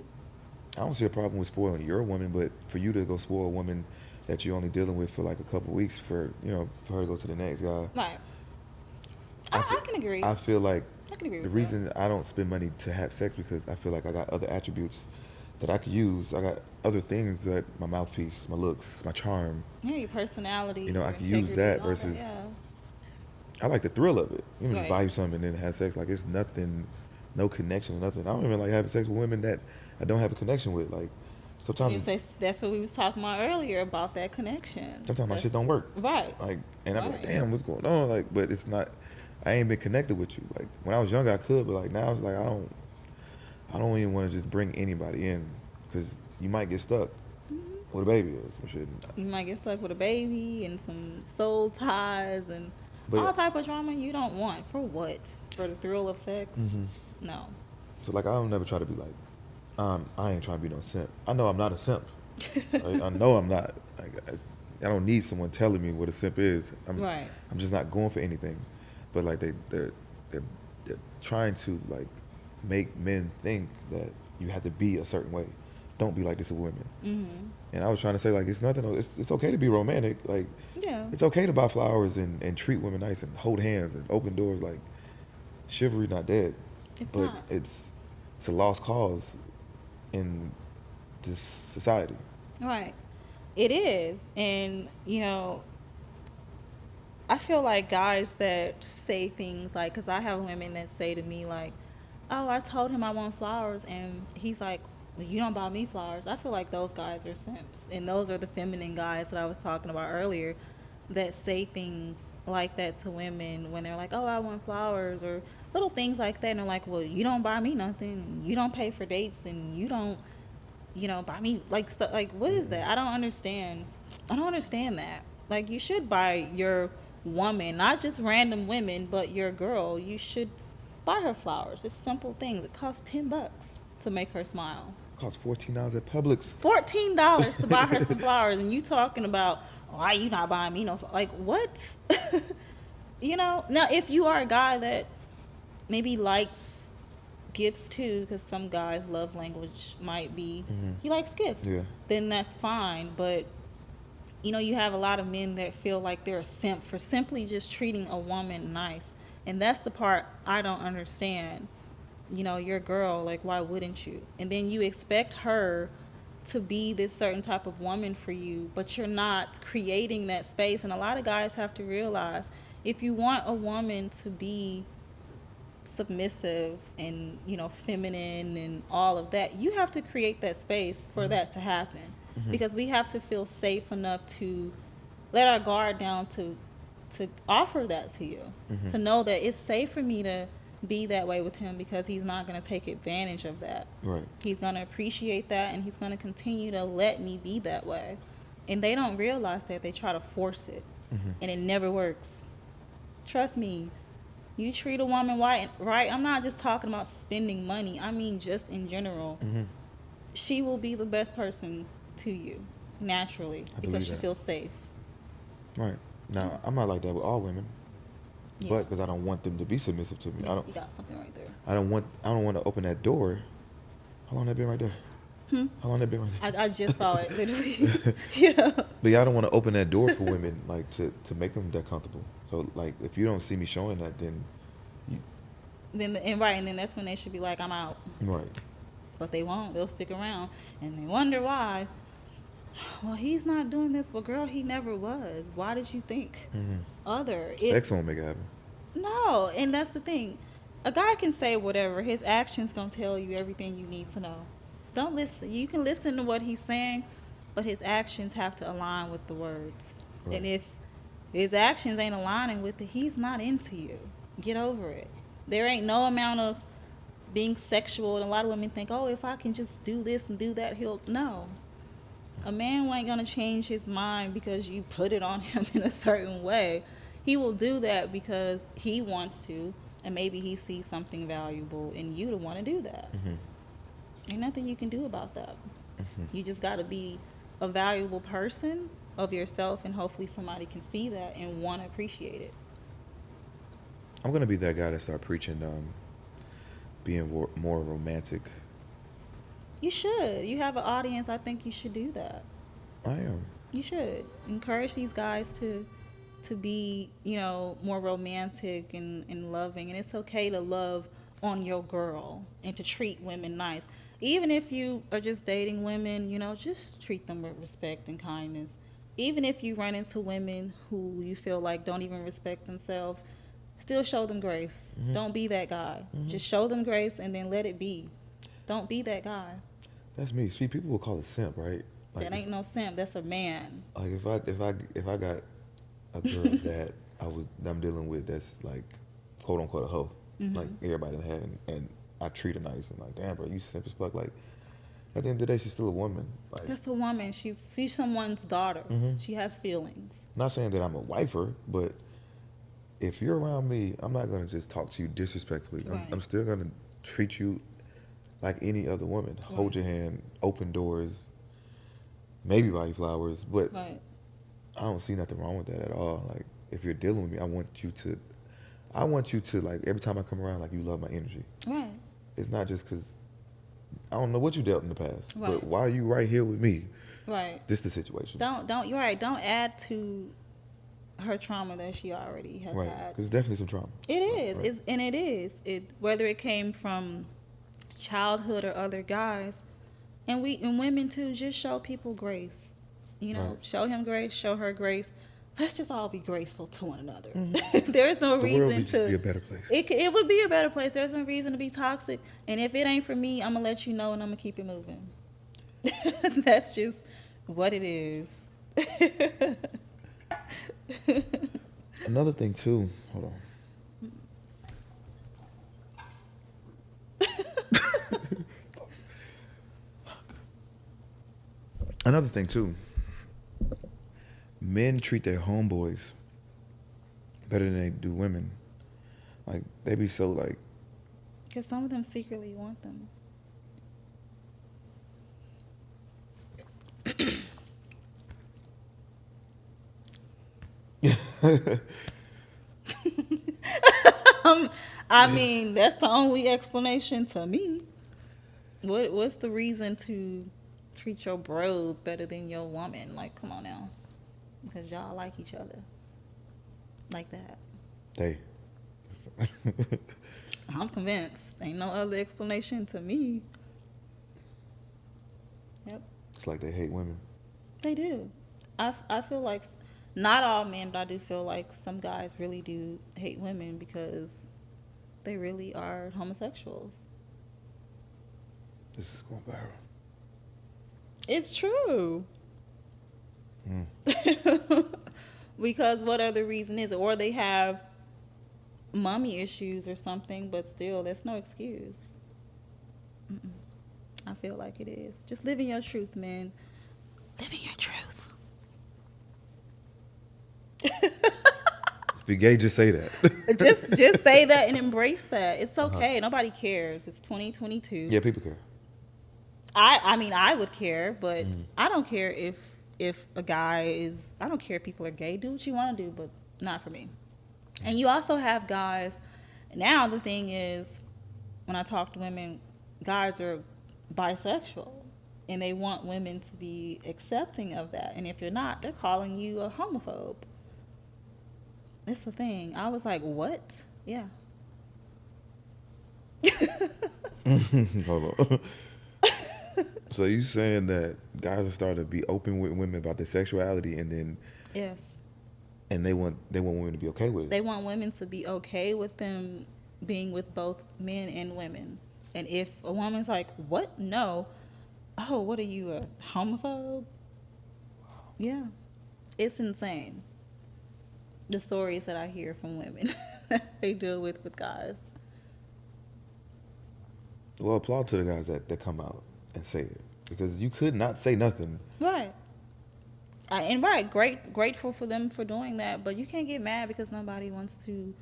I don't see a problem with spoiling your woman, but for you to go spoil a woman that you're only dealing with for like a couple weeks for her to go to the next guy. Right. I can agree. I feel like I can agree the with reason I don't spend money to have sex because I feel like I got other attributes that I could use. I got other things that my mouthpiece, my looks, my charm. Yeah, your personality. You know, I your can use integrity, that all versus. yeah. I like the thrill of it. You know, just Right. buy you something and then have sex. Like it's nothing, no connection, nothing. I don't even like having sex with women that I don't have a connection with. Like sometimes, That's what we was talking about earlier about that connection. sometimes my shit don't work. Right. Like, and I'm like, Right. damn, what's going on? Like, but it's not. I ain't been connected with you. Like when I was younger, I could, but like now it's like I don't even want to just bring anybody in because you might get stuck with a baby or some shit. You might get stuck with a baby and some soul ties and But all yeah. type of drama you don't want. For what? For the thrill of sex? Mhm. No. So like I don't never try to be like, I ain't trying to be no simp. I know I'm not a simp. I know I'm not. Like, I don't need someone telling me what a simp is. Right. I'm just not going for anything. But like they're trying to like make men think that you have to be a certain way. Don't be like this with women. Mm-hmm. And I was trying to say like it's nothing. It's okay to be romantic. Like Yeah. it's okay to buy flowers and treat women nice and hold hands and open doors. Like chivalry not dead. It's But not. it's a lost cause in this society. Right. It is. And, I feel like guys that say things like, because I have women that say to me, like, oh, I told him I want flowers. And he's like, well, you don't buy me flowers. I feel like those guys are simps. And those are the feminine guys that I was talking about earlier that say things like that to women when they're like, oh, I want flowers or little things like that. And they're like, well, you don't buy me nothing. You don't pay for dates and you don't, buy me like stuff. Like, what is that? I don't understand. I don't understand that. Like, you should buy your woman, not just random women, but your girl. You should buy her flowers. It's simple things. It costs $10 to make her smile. It costs $14 at Publix. $14 to buy her some flowers, and you talking about why you not buying me no like what? Now if you are a guy that maybe likes gifts too, because some guys love language might be he likes gifts. Yeah. Then that's fine, but you have a lot of men that feel like they're a simp for simply just treating a woman nice, and that's the part I don't understand. Your girl, like, why wouldn't you? And then you expect her to be this certain type of woman for you, but you're not creating that space. And a lot of guys have to realize, if you want a woman to be submissive and feminine and all of that, you have to create that space for that to happen, because we have to feel safe enough to let our guard down to offer that to you, to know that it's safe for me to be that way with him, because he's not going to take advantage of that. Right. He's going to appreciate that, and he's going to continue to let me be that way. And they don't realize that. They try to force it, and it never works. Trust me. You treat a woman right. I'm not just talking about spending money. I mean, just in general. She will be the best person to you naturally, because she that. feels safe. Right. Now, I'm not like that with all women. Yeah. but because I don't want them to be submissive to me. You got something right there. I don't want to open that door. How long that been right there? How long that been right there? I just saw it literally. Yeah. But yeah, I don't want to open that door for women, like to make them that comfortable. So like, if you don't see me showing that, then you, And then that's when they should be like, I'm out. right. But they won't. They'll stick around, and they wonder why. Well, he's not doing this. Well, girl, he never was. Why did you think other? Sex won't make it happen. No, and that's the thing. A guy can say whatever. His actions gonna tell you everything you need to know. Don't listen. You can listen to what he's saying, but his actions have to align with the words. Right. And if his actions ain't aligning with it, he's not into you. Get over it. There ain't no amount of being sexual, and a lot of women think, oh, if I can just do this and do that, he'll. No. A man ain't gonna change his mind because you put it on him in a certain way. He will do that because he wants to, and maybe he sees something valuable in you to want to do that. Ain't nothing you can do about that. You just got to be a valuable person of yourself, and hopefully somebody can see that and want to appreciate it. I'm gonna be that guy that start preaching, being more romantic. You should. You have an audience. I think you should do that. I am. You should encourage these guys to be, more romantic and loving. And it's okay to love on your girl and to treat women nice. Even if you are just dating women, just treat them with respect and kindness. Even if you run into women who you feel like don't even respect themselves, still show them grace. Don't be that guy. Just show them grace and then let it be. Don't be that guy. That's me. See, people will call it simp, right? Like, That ain't no simp. That's a man. Like if I got a girl that I'm dealing with that's like quote unquote a hoe, like everybody had, and I treat her nice and like, damn bro, you simp as fuck. Like at the end of the day, she's still a woman. Like, That's a woman. She's someone's daughter. She has feelings. not saying that I'm a wifer, but if you're around me, I'm not gonna just talk to you disrespectfully. Right. I'm still gonna treat you like any other woman. Hold your hand, open doors, maybe buy you flowers, but Right. I don't see nothing wrong with that at all. Like if you're dealing with me, I want you to like every time I come around, like you love my energy. Right. It's not just because I don't know what you dealt in the past, Right. but why are you right here with me? Right. This the situation. You're right. Don't add to her trauma that she already has Right, had. because definitely some trauma. It is. Right. It is. Whether it came from childhood or other guys, and women too. Just show people grace. Right. Show him grace. Show her grace. Let's just all be graceful to one another. There's no The reason world would to just be a better place. It would be a better place. There's no reason to be toxic. And if it ain't for me, I'm gonna let you know, and I'm gonna keep it moving. That's just what it is. Another thing too. Hold on. Another thing too. Men treat their homeboys better than they do women. Like they be so like. Because some of them secretly want them. I mean, that's the only explanation to me. What's the reason to treat your bros better than your woman? Like, come on now. Because y'all like each other. Like that. They. I'm convinced. Ain't no other explanation to me. Yep. It's like they hate women. They do. I feel like not all men, but I do feel like some guys really do hate women because they really are homosexuals. This is going viral. It's true. Because what other reason is it? Or they have mommy issues or something, but still, that's no excuse. I feel like it is. Just live in your truth, man. Live in your truth. Be gay, just say that. just say that and embrace that. It's okay. Nobody cares. It's 2022. Yeah, people care. I mean, I would care, but I don't care if a guy is. I don't care if people are gay. Do what you want to do, but not for me. And you also have guys. Now the thing is, when I talk to women, guys are bisexual, and they want women to be accepting of that. And if you're not, they're calling you a homophobe. It's a thing. I was like, what? Yeah. Hold on. So you saying that guys are starting to be open with women about their sexuality, and then Yes. and they want women to be okay with They it. want women to be okay with them being with both men and women. And if a woman's like, what? No. Oh, what are you, a homophobe? Yeah. It's insane. The stories that I hear from women they deal with guys. Well, applaud to the guys that come out and say it, because you could not say nothing. Right. Grateful for them for doing that, but you can't get mad because nobody wants to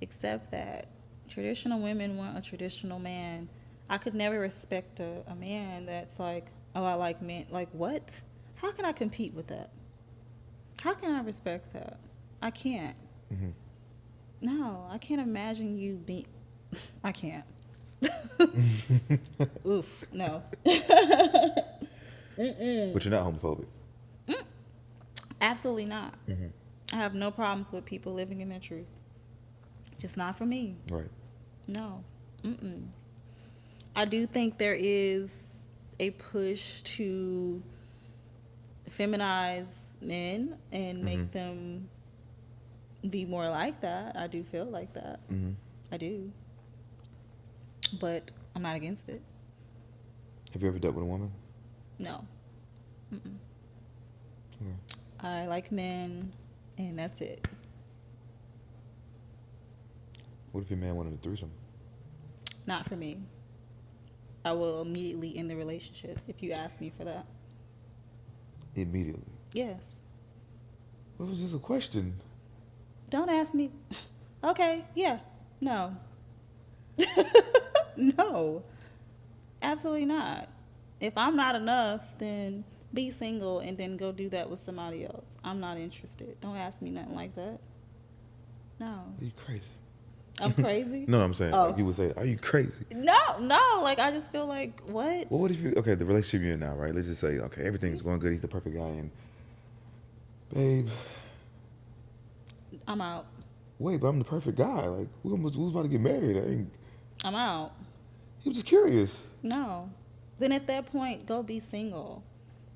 accept that. Traditional women want a traditional man. I could never respect a man that's like, oh, I like men. Like, what? How can I compete with that? How can I respect that? I can't. Hmm. No, I can't imagine you being. I can't. Oof, no. Mm-mm. But you're not homophobic. Absolutely not. Hmm. I have no problems with people living in their truth. Just not for me. Right. No. Mm-mm. I do think there is a push to feminize men and Hmm. make them be more like that. I do feel like that. Hmm. I do. But I'm not against it. Have you ever dealt with a woman? No. Mm-mm. Okay. I like men, and that's it. What if your man wanted a threesome? Not for me. I will immediately end the relationship if you ask me for that. Immediately. Yes. What was this a question? Don't ask me. Okay, yeah. No. No. Absolutely not. If I'm not enough, then be single and then go do that with somebody else. I'm not interested. Don't ask me nothing like that. No. Are you crazy? I'm crazy? No, I'm saying, Oh. like you would say, are you crazy? No. Like, I just feel like, what? Well, what if you, okay, the relationship you're in now, right? Let's just say, okay, everything's going good. He's the perfect guy. And, babe, I'm out. wait, but I'm the perfect guy. Like, who's about to get married? I'm out. He was just curious. No. Then at that point, go be single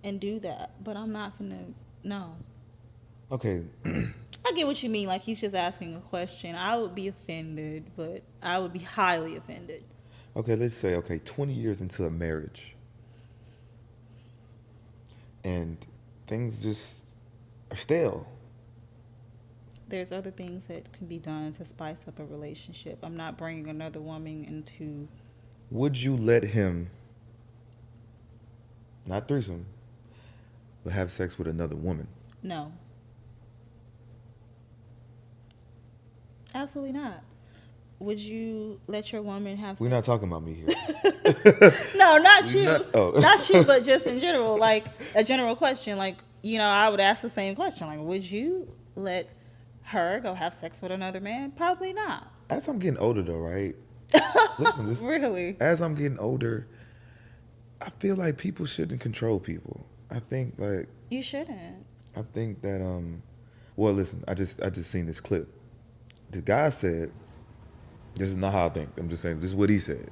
and do that. But I'm not gonna, no. Okay. I get what you mean. Like, he's just asking a question. I would be offended, but I would be highly offended. Okay, let's say, okay, 20 years into a marriage. And things just are stale. There's other things that can be done to spice up a relationship. I'm not bringing another woman into. Would you let him, not threesome, but have sex with another woman? No. Absolutely not. Would you let your woman have sex? We're not talking about me here. No, not you. Oh. Not you, but just in general. Like, a general question. Like, I would ask the same question. Like, would you let her go have sex with another man? Probably not. As I'm getting older, though, right? Listen, Really? as I'm getting older, I feel like people shouldn't control people. I think that You shouldn't. well, listen, I just seen this clip. The guy said, this is not how I think. I'm just saying this is what he said.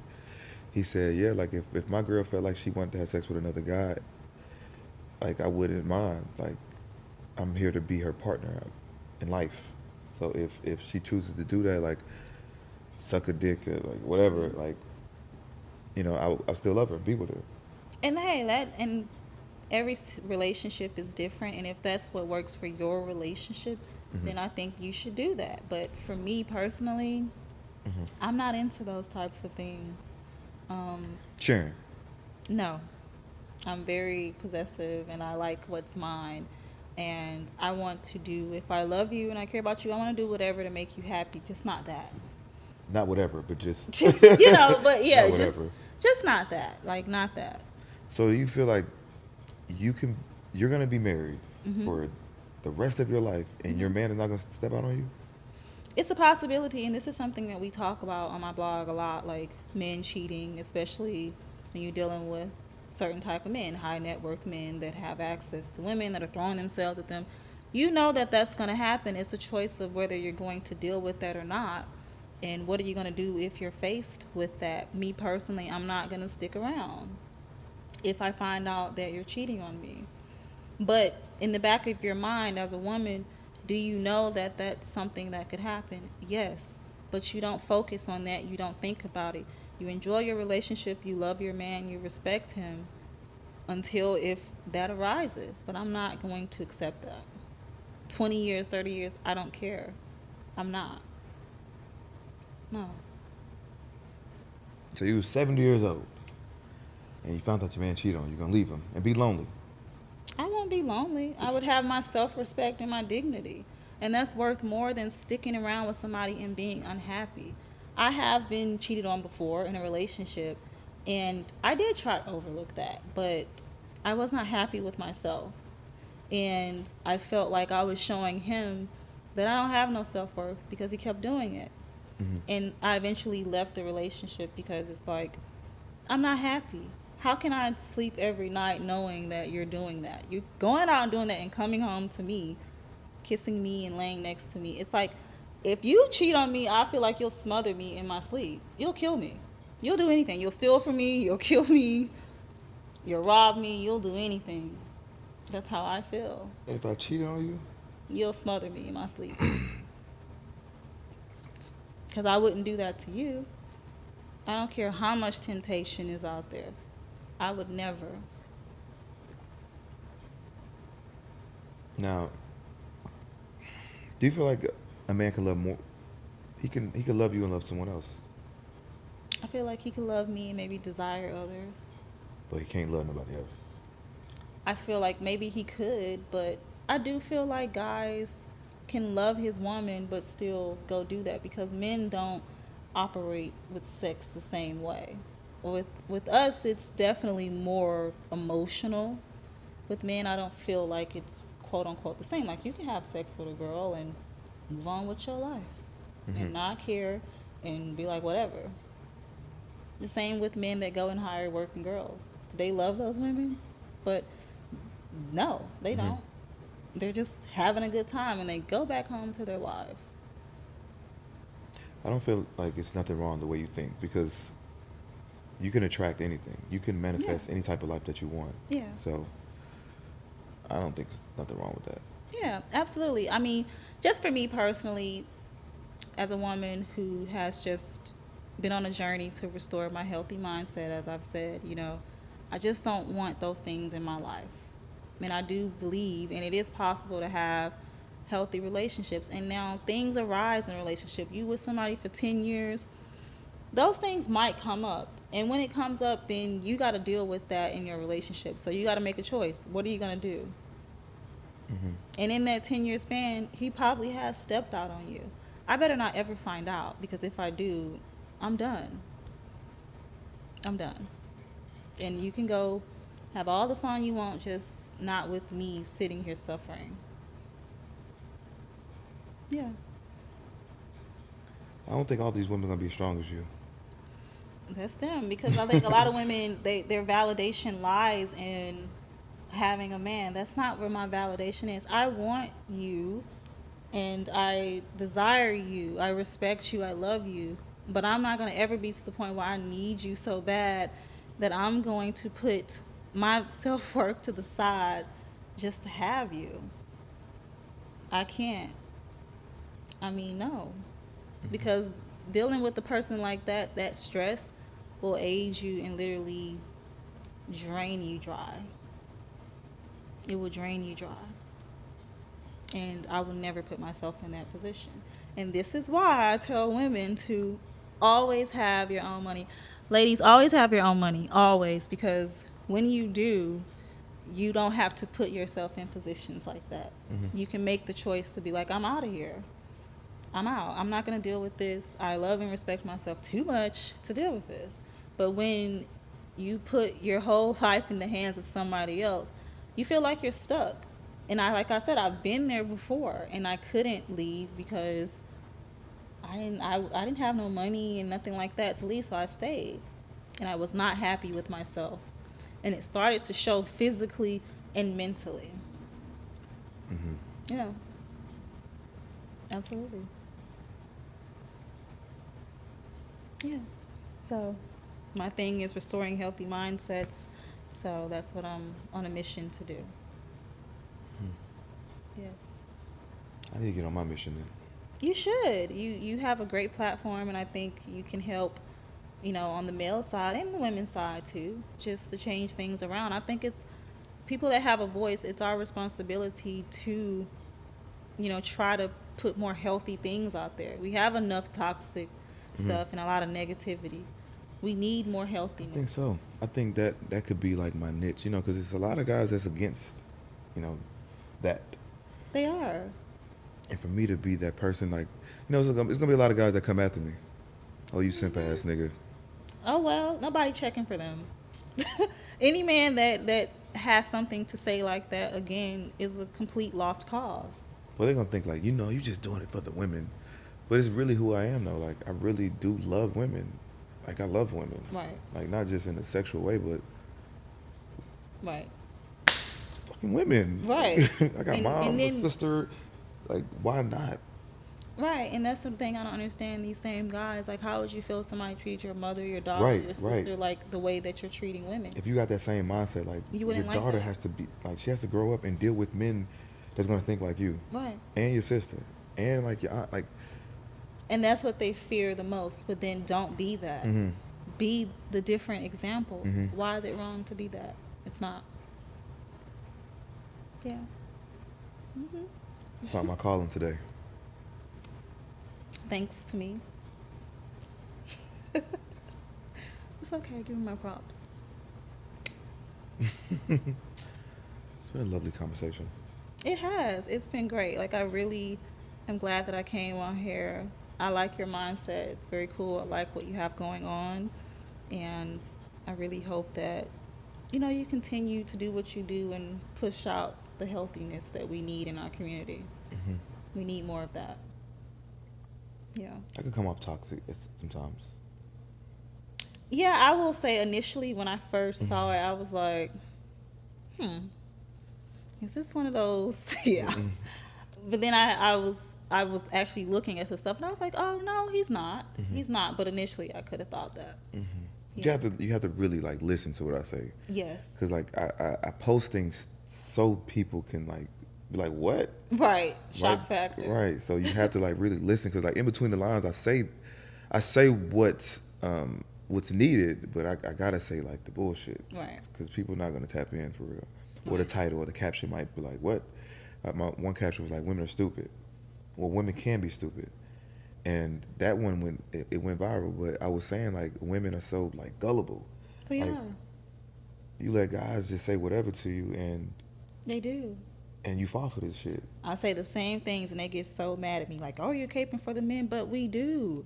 He said, yeah, like if my girl felt like she wanted to have sex with another guy, like I wouldn't mind. Like I'm here to be her partner in life. So if she chooses to do that, like suck a dick or like whatever, like I still love her, be with her. And hey, every relationship is different, and if that's what works for your relationship, Mm-hmm. then I think you should do that. But for me personally, Mm-hmm. I'm not into those types of things. Sharon. No, I'm very possessive, and I like what's mine. And I want to do, if I love you and I care about you, I want to do whatever to make you happy. Just not that. Not whatever, but just Just, but yeah, not just, whatever. just not that. Like, not that. So you feel like you're gonna be married Mm-hmm. for the rest of your life, and your man is not gonna step out on you? it's a possibility, and this is something that we talk about on my blog a lot, like men cheating, especially when you're dealing with certain type of men, high net worth men that have access to women that are throwing themselves at them. You know that that's going to happen. It's a choice of whether you're going to deal with that or not. And what are you going to do if you're faced with that? Me personally, I'm not going to stick around if I find out that you're cheating on me. But in the back of your mind as a woman, do you know that that's something that could happen? Yes. But you don't focus on that. You don't think about it. You enjoy your relationship. You love your man. You respect him until if that arises. But I'm not going to accept that. 20 years, 30 years, I don't care. I'm not. No. So you was 70 years old, and you found out your man cheated on you. You're gonna leave him and be lonely. I won't be lonely. I would have my self-respect and my dignity. And that's worth more than sticking around with somebody and being unhappy. I have been cheated on before in a relationship, and I did try to overlook that, but I was not happy with myself. And I felt like I was showing him that I don't have no self-worth because he kept doing it. Mm-hmm. And I eventually left the relationship because it's like, I'm not happy. How can I sleep every night knowing that you're doing that? You're going out and doing that and coming home to me, kissing me and laying next to me. It's like, if you cheat on me, I feel like you'll smother me in my sleep. You'll kill me. You'll do anything. You'll steal from me. You'll kill me. You'll rob me. You'll do anything. That's how I feel. If I cheated on you, You'll smother me in my sleep. Because I wouldn't do that to you. I don't care how much temptation is out there. I would never. now, do you feel like a man can love more? He can love you and love someone else, I feel like he could love me and maybe desire others. but he can't love nobody else. I feel like maybe he could, but I do feel like guys can love his woman but still go do that because men don't operate with sex the same way. With us, it's definitely more emotional. With men, I don't feel like it's quote unquote the same. Like you can have sex with a girl and move on with your life and not care and be like whatever. The same with men that go and hire working girls. Do they love those women? But no, they don't. They're just having a good time and they go back home to their wives. I don't feel like it's nothing wrong the way you think, because you can attract anything. You can manifest any type of life that you want. Yeah. So I don't think there's nothing wrong with that. Yeah, absolutely. I mean, just for me personally, as a woman who has just been on a journey to restore my healthy mindset, as I've said, I just don't want those things in my life. And I do believe, and it is possible to have healthy relationships. And now things arise in a relationship. You with somebody for 10 years, those things might come up. And when it comes up, then you got to deal with that in your relationship. So you got to make a choice. What are you going to do? And in that 10-year span, he probably has stepped out on you. I better not ever find out, because if I do, I'm done. I'm done. And you can go have all the fun you want, just not with me sitting here suffering. Yeah. I don't think all these women are gonna be as strong as you. That's them, because I think a lot of women, their validation lies in having a man. That's not where my validation is. I want you and I desire you. I respect you. I love you. But I'm not going to ever be to the point where I need you so bad that I'm going to put my self-worth to the side just to have you. I can't. I mean, no. Because dealing with a person like that, that stress will age you and literally drain you dry. It will drain you dry. And I will never put myself in that position. And this is why I tell women to always have your own money. Ladies, always have your own money. Always. Because when you do, you don't have to put yourself in positions like that. You can make the choice to be like, I'm out of here. I'm out. I'm not going to deal with this. I love and respect myself too much to deal with this. But when you put your whole life in the hands of somebody else, you feel like you're stuck. And like I said, I've been there before, and I couldn't leave because I didn't have no money and nothing like that to leave, so I stayed. And I was not happy with myself. And it started to show physically and mentally. Hmm. Yeah, absolutely. Yeah. So my thing is restoring healthy mindsets. So that's what I'm on a mission to do. Yes. I need to get on my mission then. You should. You have a great platform, and I think you can help, on the male side and the women's side too, just to change things around. I think it's people that have a voice. It's our responsibility to, try to put more healthy things out there. We have enough toxic Hmm. stuff and a lot of negativity. We need more I think healthiness. so. I think that that could be like my niche, because it's a lot of guys that's against, you know, that. They are. And for me to be that person, like, it's gonna be a lot of guys that come after me. Oh, you simp ass nigga. Oh well, nobody checking for them. Any man that has something to say like that again is a complete lost cause. Well, they're gonna think like, you just doing it for the women, but it's really who I am though. Like, I really do love women. Like, I love women. Right. Like, not just in a sexual way, but Right. fucking women. Right. I got And mom, a then sister. Like, why not? right, and that's the thing I don't understand these same guys. Like how would you feel if somebody treated your mother, your daughter, Right, your right. sister like the way that you're treating women? If you got that same mindset, like, You your wouldn't like daughter that. has to be like, she has to grow up and deal with men that's gonna think like you, Right. and your sister, and like your aunt, like. And that's what they fear the most. But then don't be that. Hmm. Be the different example. Hmm. Why is it wrong to be that? It's not. Yeah. Mhm. Found my calling today. Thanks to me. It's okay. Give me my props. It's been a lovely conversation. It has. It's been great. Like I really am glad that I came on here. I like your mindset. It's very cool. I like what you have going on, and I really hope that you continue to do what you do and push out the healthiness that we need in our community. Hmm. We need more of that. Yeah. I could come off toxic sometimes. Yeah, I will say initially when I first saw it, I was like, is this one of those? Yeah. Mm-mm. But then I was actually looking at some stuff and I was like, oh no, he's not. Hmm. He's not. But initially I could have thought that. Hmm. Yeah. You have to really like listen to what I say, Yes. because like I post things so people can like be like, what? Right. Shock Right, factor. right. So you have to like really listen, because like in between the lines, I say what's needed, but I gotta say like the bullshit, Right. because people are not gonna tap in for real. Or the Right. title or the caption might be like, what? My one caption was like, women are stupid. Well, women can be stupid, and that one it went viral. But I was saying like women are so like gullible. But Like, yeah, you let guys just say whatever to you, they do. and you fall for this shit. I say the same things and they get so mad at me like, oh, you're caping for the men. But we do.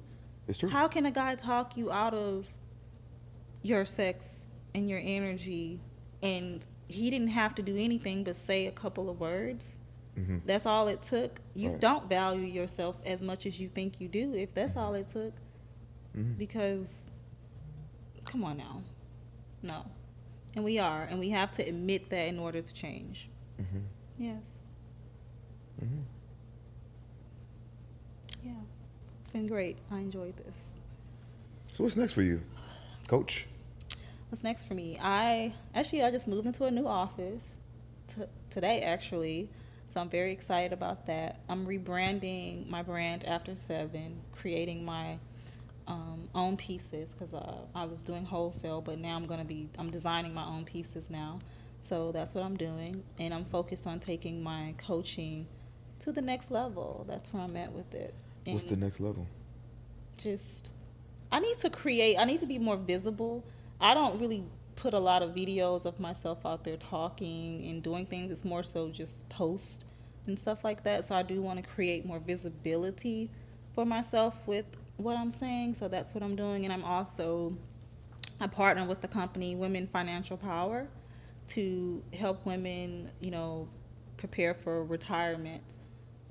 It's true. How can a guy talk you out of your sex and your energy and he didn't have to do anything but say a couple of words? Hmm. That's all it took. You Right. don't value yourself as much as you think you do if that's all it took. Hmm. Because, come on now. No. And we are. And we have to admit that in order to change. Hmm. Yes. Hmm. Yeah. It's been great. I enjoyed this. So what's next for you, Coach? What's next for me? I just moved into a new office today, actually. So I'm very excited about that. I'm rebranding my brand after 7, creating my own pieces because I was doing wholesale, but now I'm designing my own pieces now. So that's what I'm doing, and I'm focused on taking my coaching to the next level. That's where I'm at with it. And What's the next level? just I need to be more visible. I don't really put a lot of videos of myself out there talking and doing things. It's more so just post and stuff like that. So I do want to create more visibility for myself with what I'm saying. So that's what I'm doing. And I partner with the company Women Financial Power to help women, prepare for retirement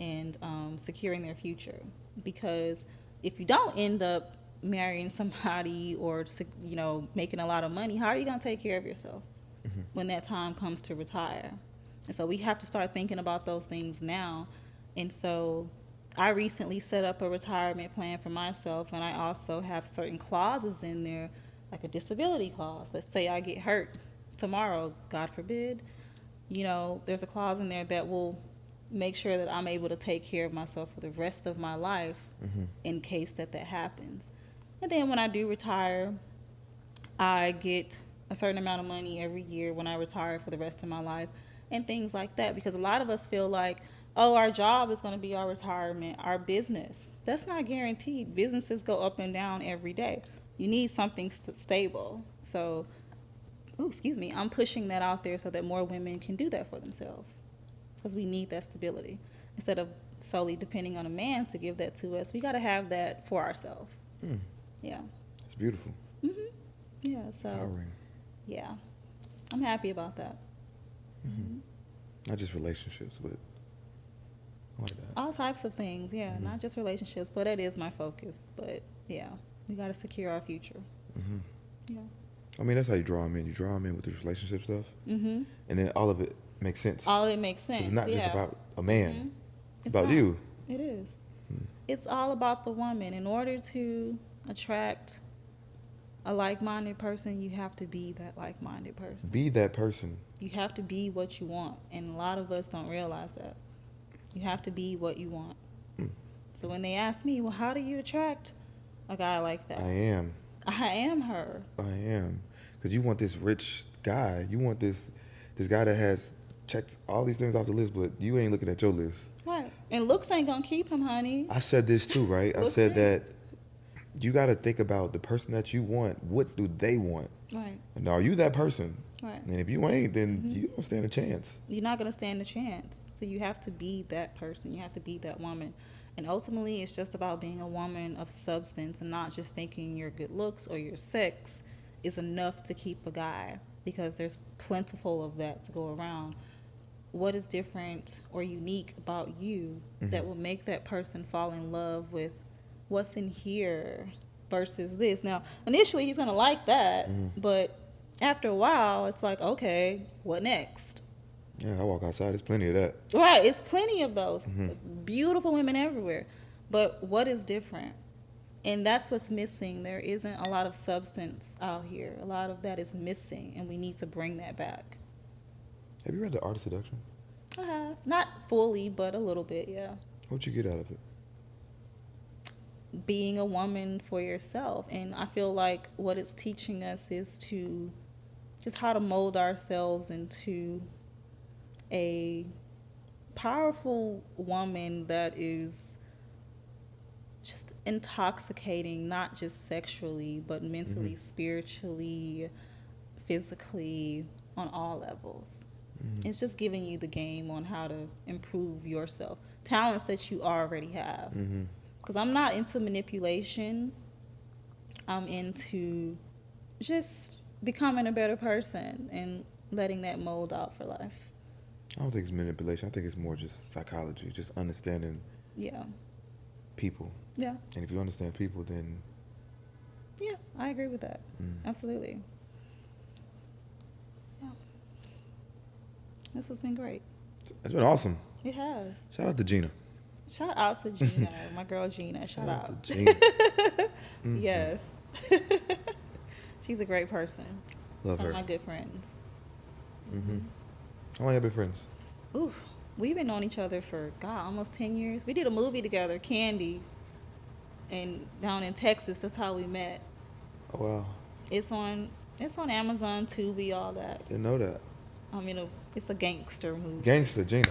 and securing their future. Because if you don't end up marrying somebody or, you know, making a lot of money, how are you going to take care of yourself when that time comes to retire? And so we have to start thinking about those things now. And so I recently set up a retirement plan for myself, and I also have certain clauses in there, like a disability clause. Let's say I get hurt tomorrow, God forbid. You know, there's a clause in there that will make sure that I'm able to take care of myself for the rest of my life in case that happens. And then when I do retire, I get a certain amount of money every year when I retire for the rest of my life and things like that. Because a lot of us feel like, oh, our job is going to be our retirement, our business. That's not guaranteed. Businesses go up and down every day. You need something stable. So, I'm pushing that out there so that more women can do that for themselves. Because we need that stability. Instead of solely depending on a man to give that to us, we got to have that for ourselves. Yeah. It's beautiful. Yeah, so, Empowering. yeah. I'm happy about that. Not just relationships, but I like that. All types of things, yeah. Not just relationships, but that is my focus. But, yeah, we got to secure our future. Yeah. I mean, that's how you draw them in. You draw them in with the relationship stuff. And then all of it makes sense. All of it makes sense. It's not just about a man. It's about not. you. It is. It's all about the woman. In order to attract a like-minded person, you have to be that like-minded person. Be that person. You have to be what you want. And a lot of us don't realize that. You have to be what you want. So when they ask me, well, how do you attract a guy like that? I am her. I am. Because you want this rich guy. You want this guy that has checked all these things off the list, but you ain't looking at your list. Right. And looks ain't going to keep him, honey. I said this too, right? I said that you got to think about the person that you want. What do they want? Right. And are you that person? Right. And if you ain't, then you don't stand a chance. You're not going to stand a chance. So you have to be that person. You have to be that woman. And ultimately, it's just about being a woman of substance and not just thinking your good looks or your sex is enough to keep a guy, because there's plentiful of that to go around. What is different or unique about you that will make that person fall in love with what's in here versus this? Now, initially, he's going to like that, but after a while, it's like, okay, what next? Yeah, I walk outside. There's plenty of that. Right. It's plenty of those. Beautiful women everywhere. But what is different? And that's what's missing. There isn't a lot of substance out here. A lot of that is missing, and we need to bring that back. Have you read The Art of Seduction? I have. Not fully, but a little bit, yeah. What'd you get out of it? Being a woman for yourself. And I feel like what it's teaching us is to just how to mold ourselves into a powerful woman that is just intoxicating, not just sexually, but mentally, spiritually, physically, on all levels. It's just giving you the game on how to improve yourself. Talents that you already have. Because I'm not into manipulation. I'm into just becoming a better person and letting that mold out for life. I don't think it's manipulation. I think it's more just psychology, just understanding people. Yeah. And if you understand people, then... Yeah, I agree with that. Absolutely. Yeah. This has been great. It's been awesome. It has. Shout out to Gina. Shout out to Gina, my girl Gina. Shout out. to Gina. Yes. She's a great person. Love her. One of my good friends. How long have you been friends? Oof. We've been knowing each other for, God, almost 10 years. We did a movie together, Candy, and down in Texas. That's how we met. Oh, wow. It's on Amazon, Tubi, all that. Didn't know that. I mean, it's a gangster movie. Gangster, Gina.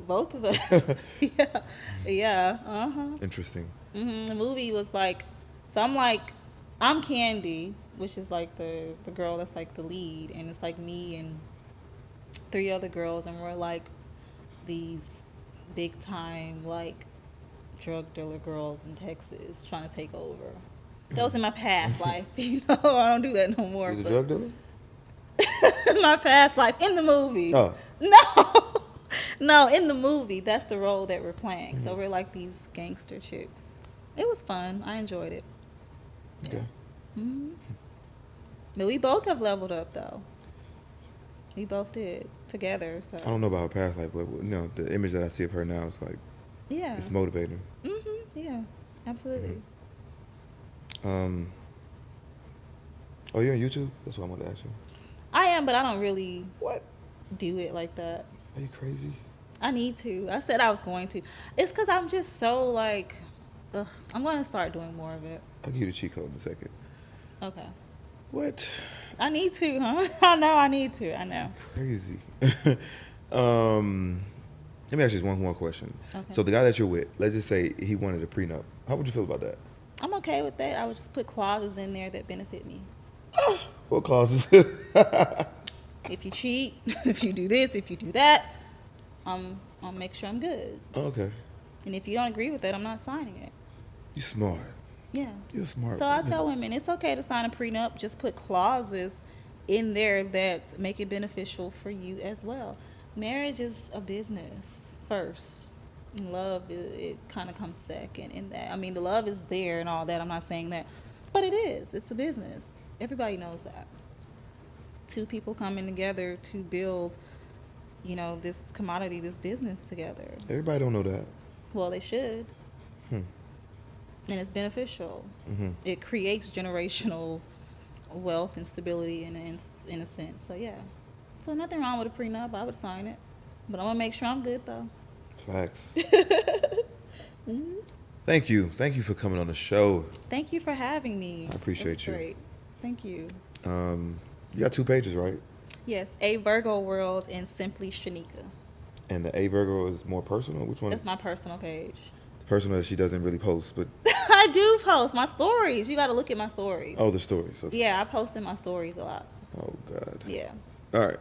Both of us. Yeah. Yeah. Interesting. The movie was like, so I'm Candy, which is like the girl that's like the lead, and it's like me and 3 other girls, and we're like these big time like drug dealer girls in Texas trying to take over. That was in my past life, you know. I don't do that no more. You're a drug dealer? My past life in the movie. Oh. No, in the movie, that's the role that we're playing. So we're like these gangster chicks. It was fun. I enjoyed it. Okay. Hmm. But we both have leveled up, though. We both did together. So I don't know about her past life, but the image that I see of her now is like yeah. it's motivating. Yeah. Absolutely. Um. Oh, you're on YouTube? That's what I wanted to ask you. I am, but I don't really What? do it like that. Are you crazy? I need to. I said I was going to. It's because I'm just so like, ugh, I'm going to start doing more of it. I'll give you the cheat code in a second. Okay. What? I need to, huh? I know I need to. I know. Crazy. Let me ask you just one more question. Okay. So the guy that you're with, let's just say he wanted a prenup. How would you feel about that? I'm okay with that. I would just put clauses in there that benefit me. What clauses? If you cheat, if you do this, if you do that, I'll make sure I'm good. Okay. And if you don't agree with that, I'm not signing it. You smart. Yeah. You're smart. So I tell women it's okay to sign a prenup. Just put clauses in there that make it beneficial for you as well. Marriage is a business first. And love, it kind of comes second in that. I mean, the love is there and all that. I'm not saying that. But it is. It's a business. Everybody knows that. Two people coming together to build, this commodity, this business together. Everybody don't know that. Well, they should. And it's beneficial. It creates generational wealth and stability in a sense. So yeah. So nothing wrong with a prenup. I would sign it, but I'm gonna make sure I'm good though. Facts. Thank you for coming on the show. Thank you for having me. I appreciate you. Great. Thank you. You got 2 pages, right? Yes, A Virgo World and Simply Sheneka. And the A Virgo is more personal. Which one? That's my personal page. Personal that she doesn't really post, but I do post my stories. You got to look at my stories. the stories. Okay. Yeah, I post in my stories a lot. Oh God. Yeah. All right.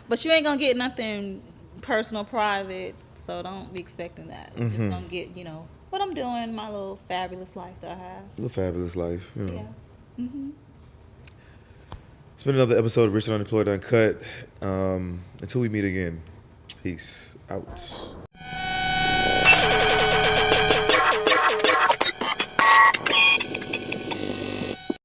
But you ain't gonna get nothing personal, private. So don't be expecting that. You're just gonna get, what I'm doing, my little fabulous life that I have. The fabulous life, Yeah. It's been another episode of Rich Unemployed Uncut. Until we meet again, peace out.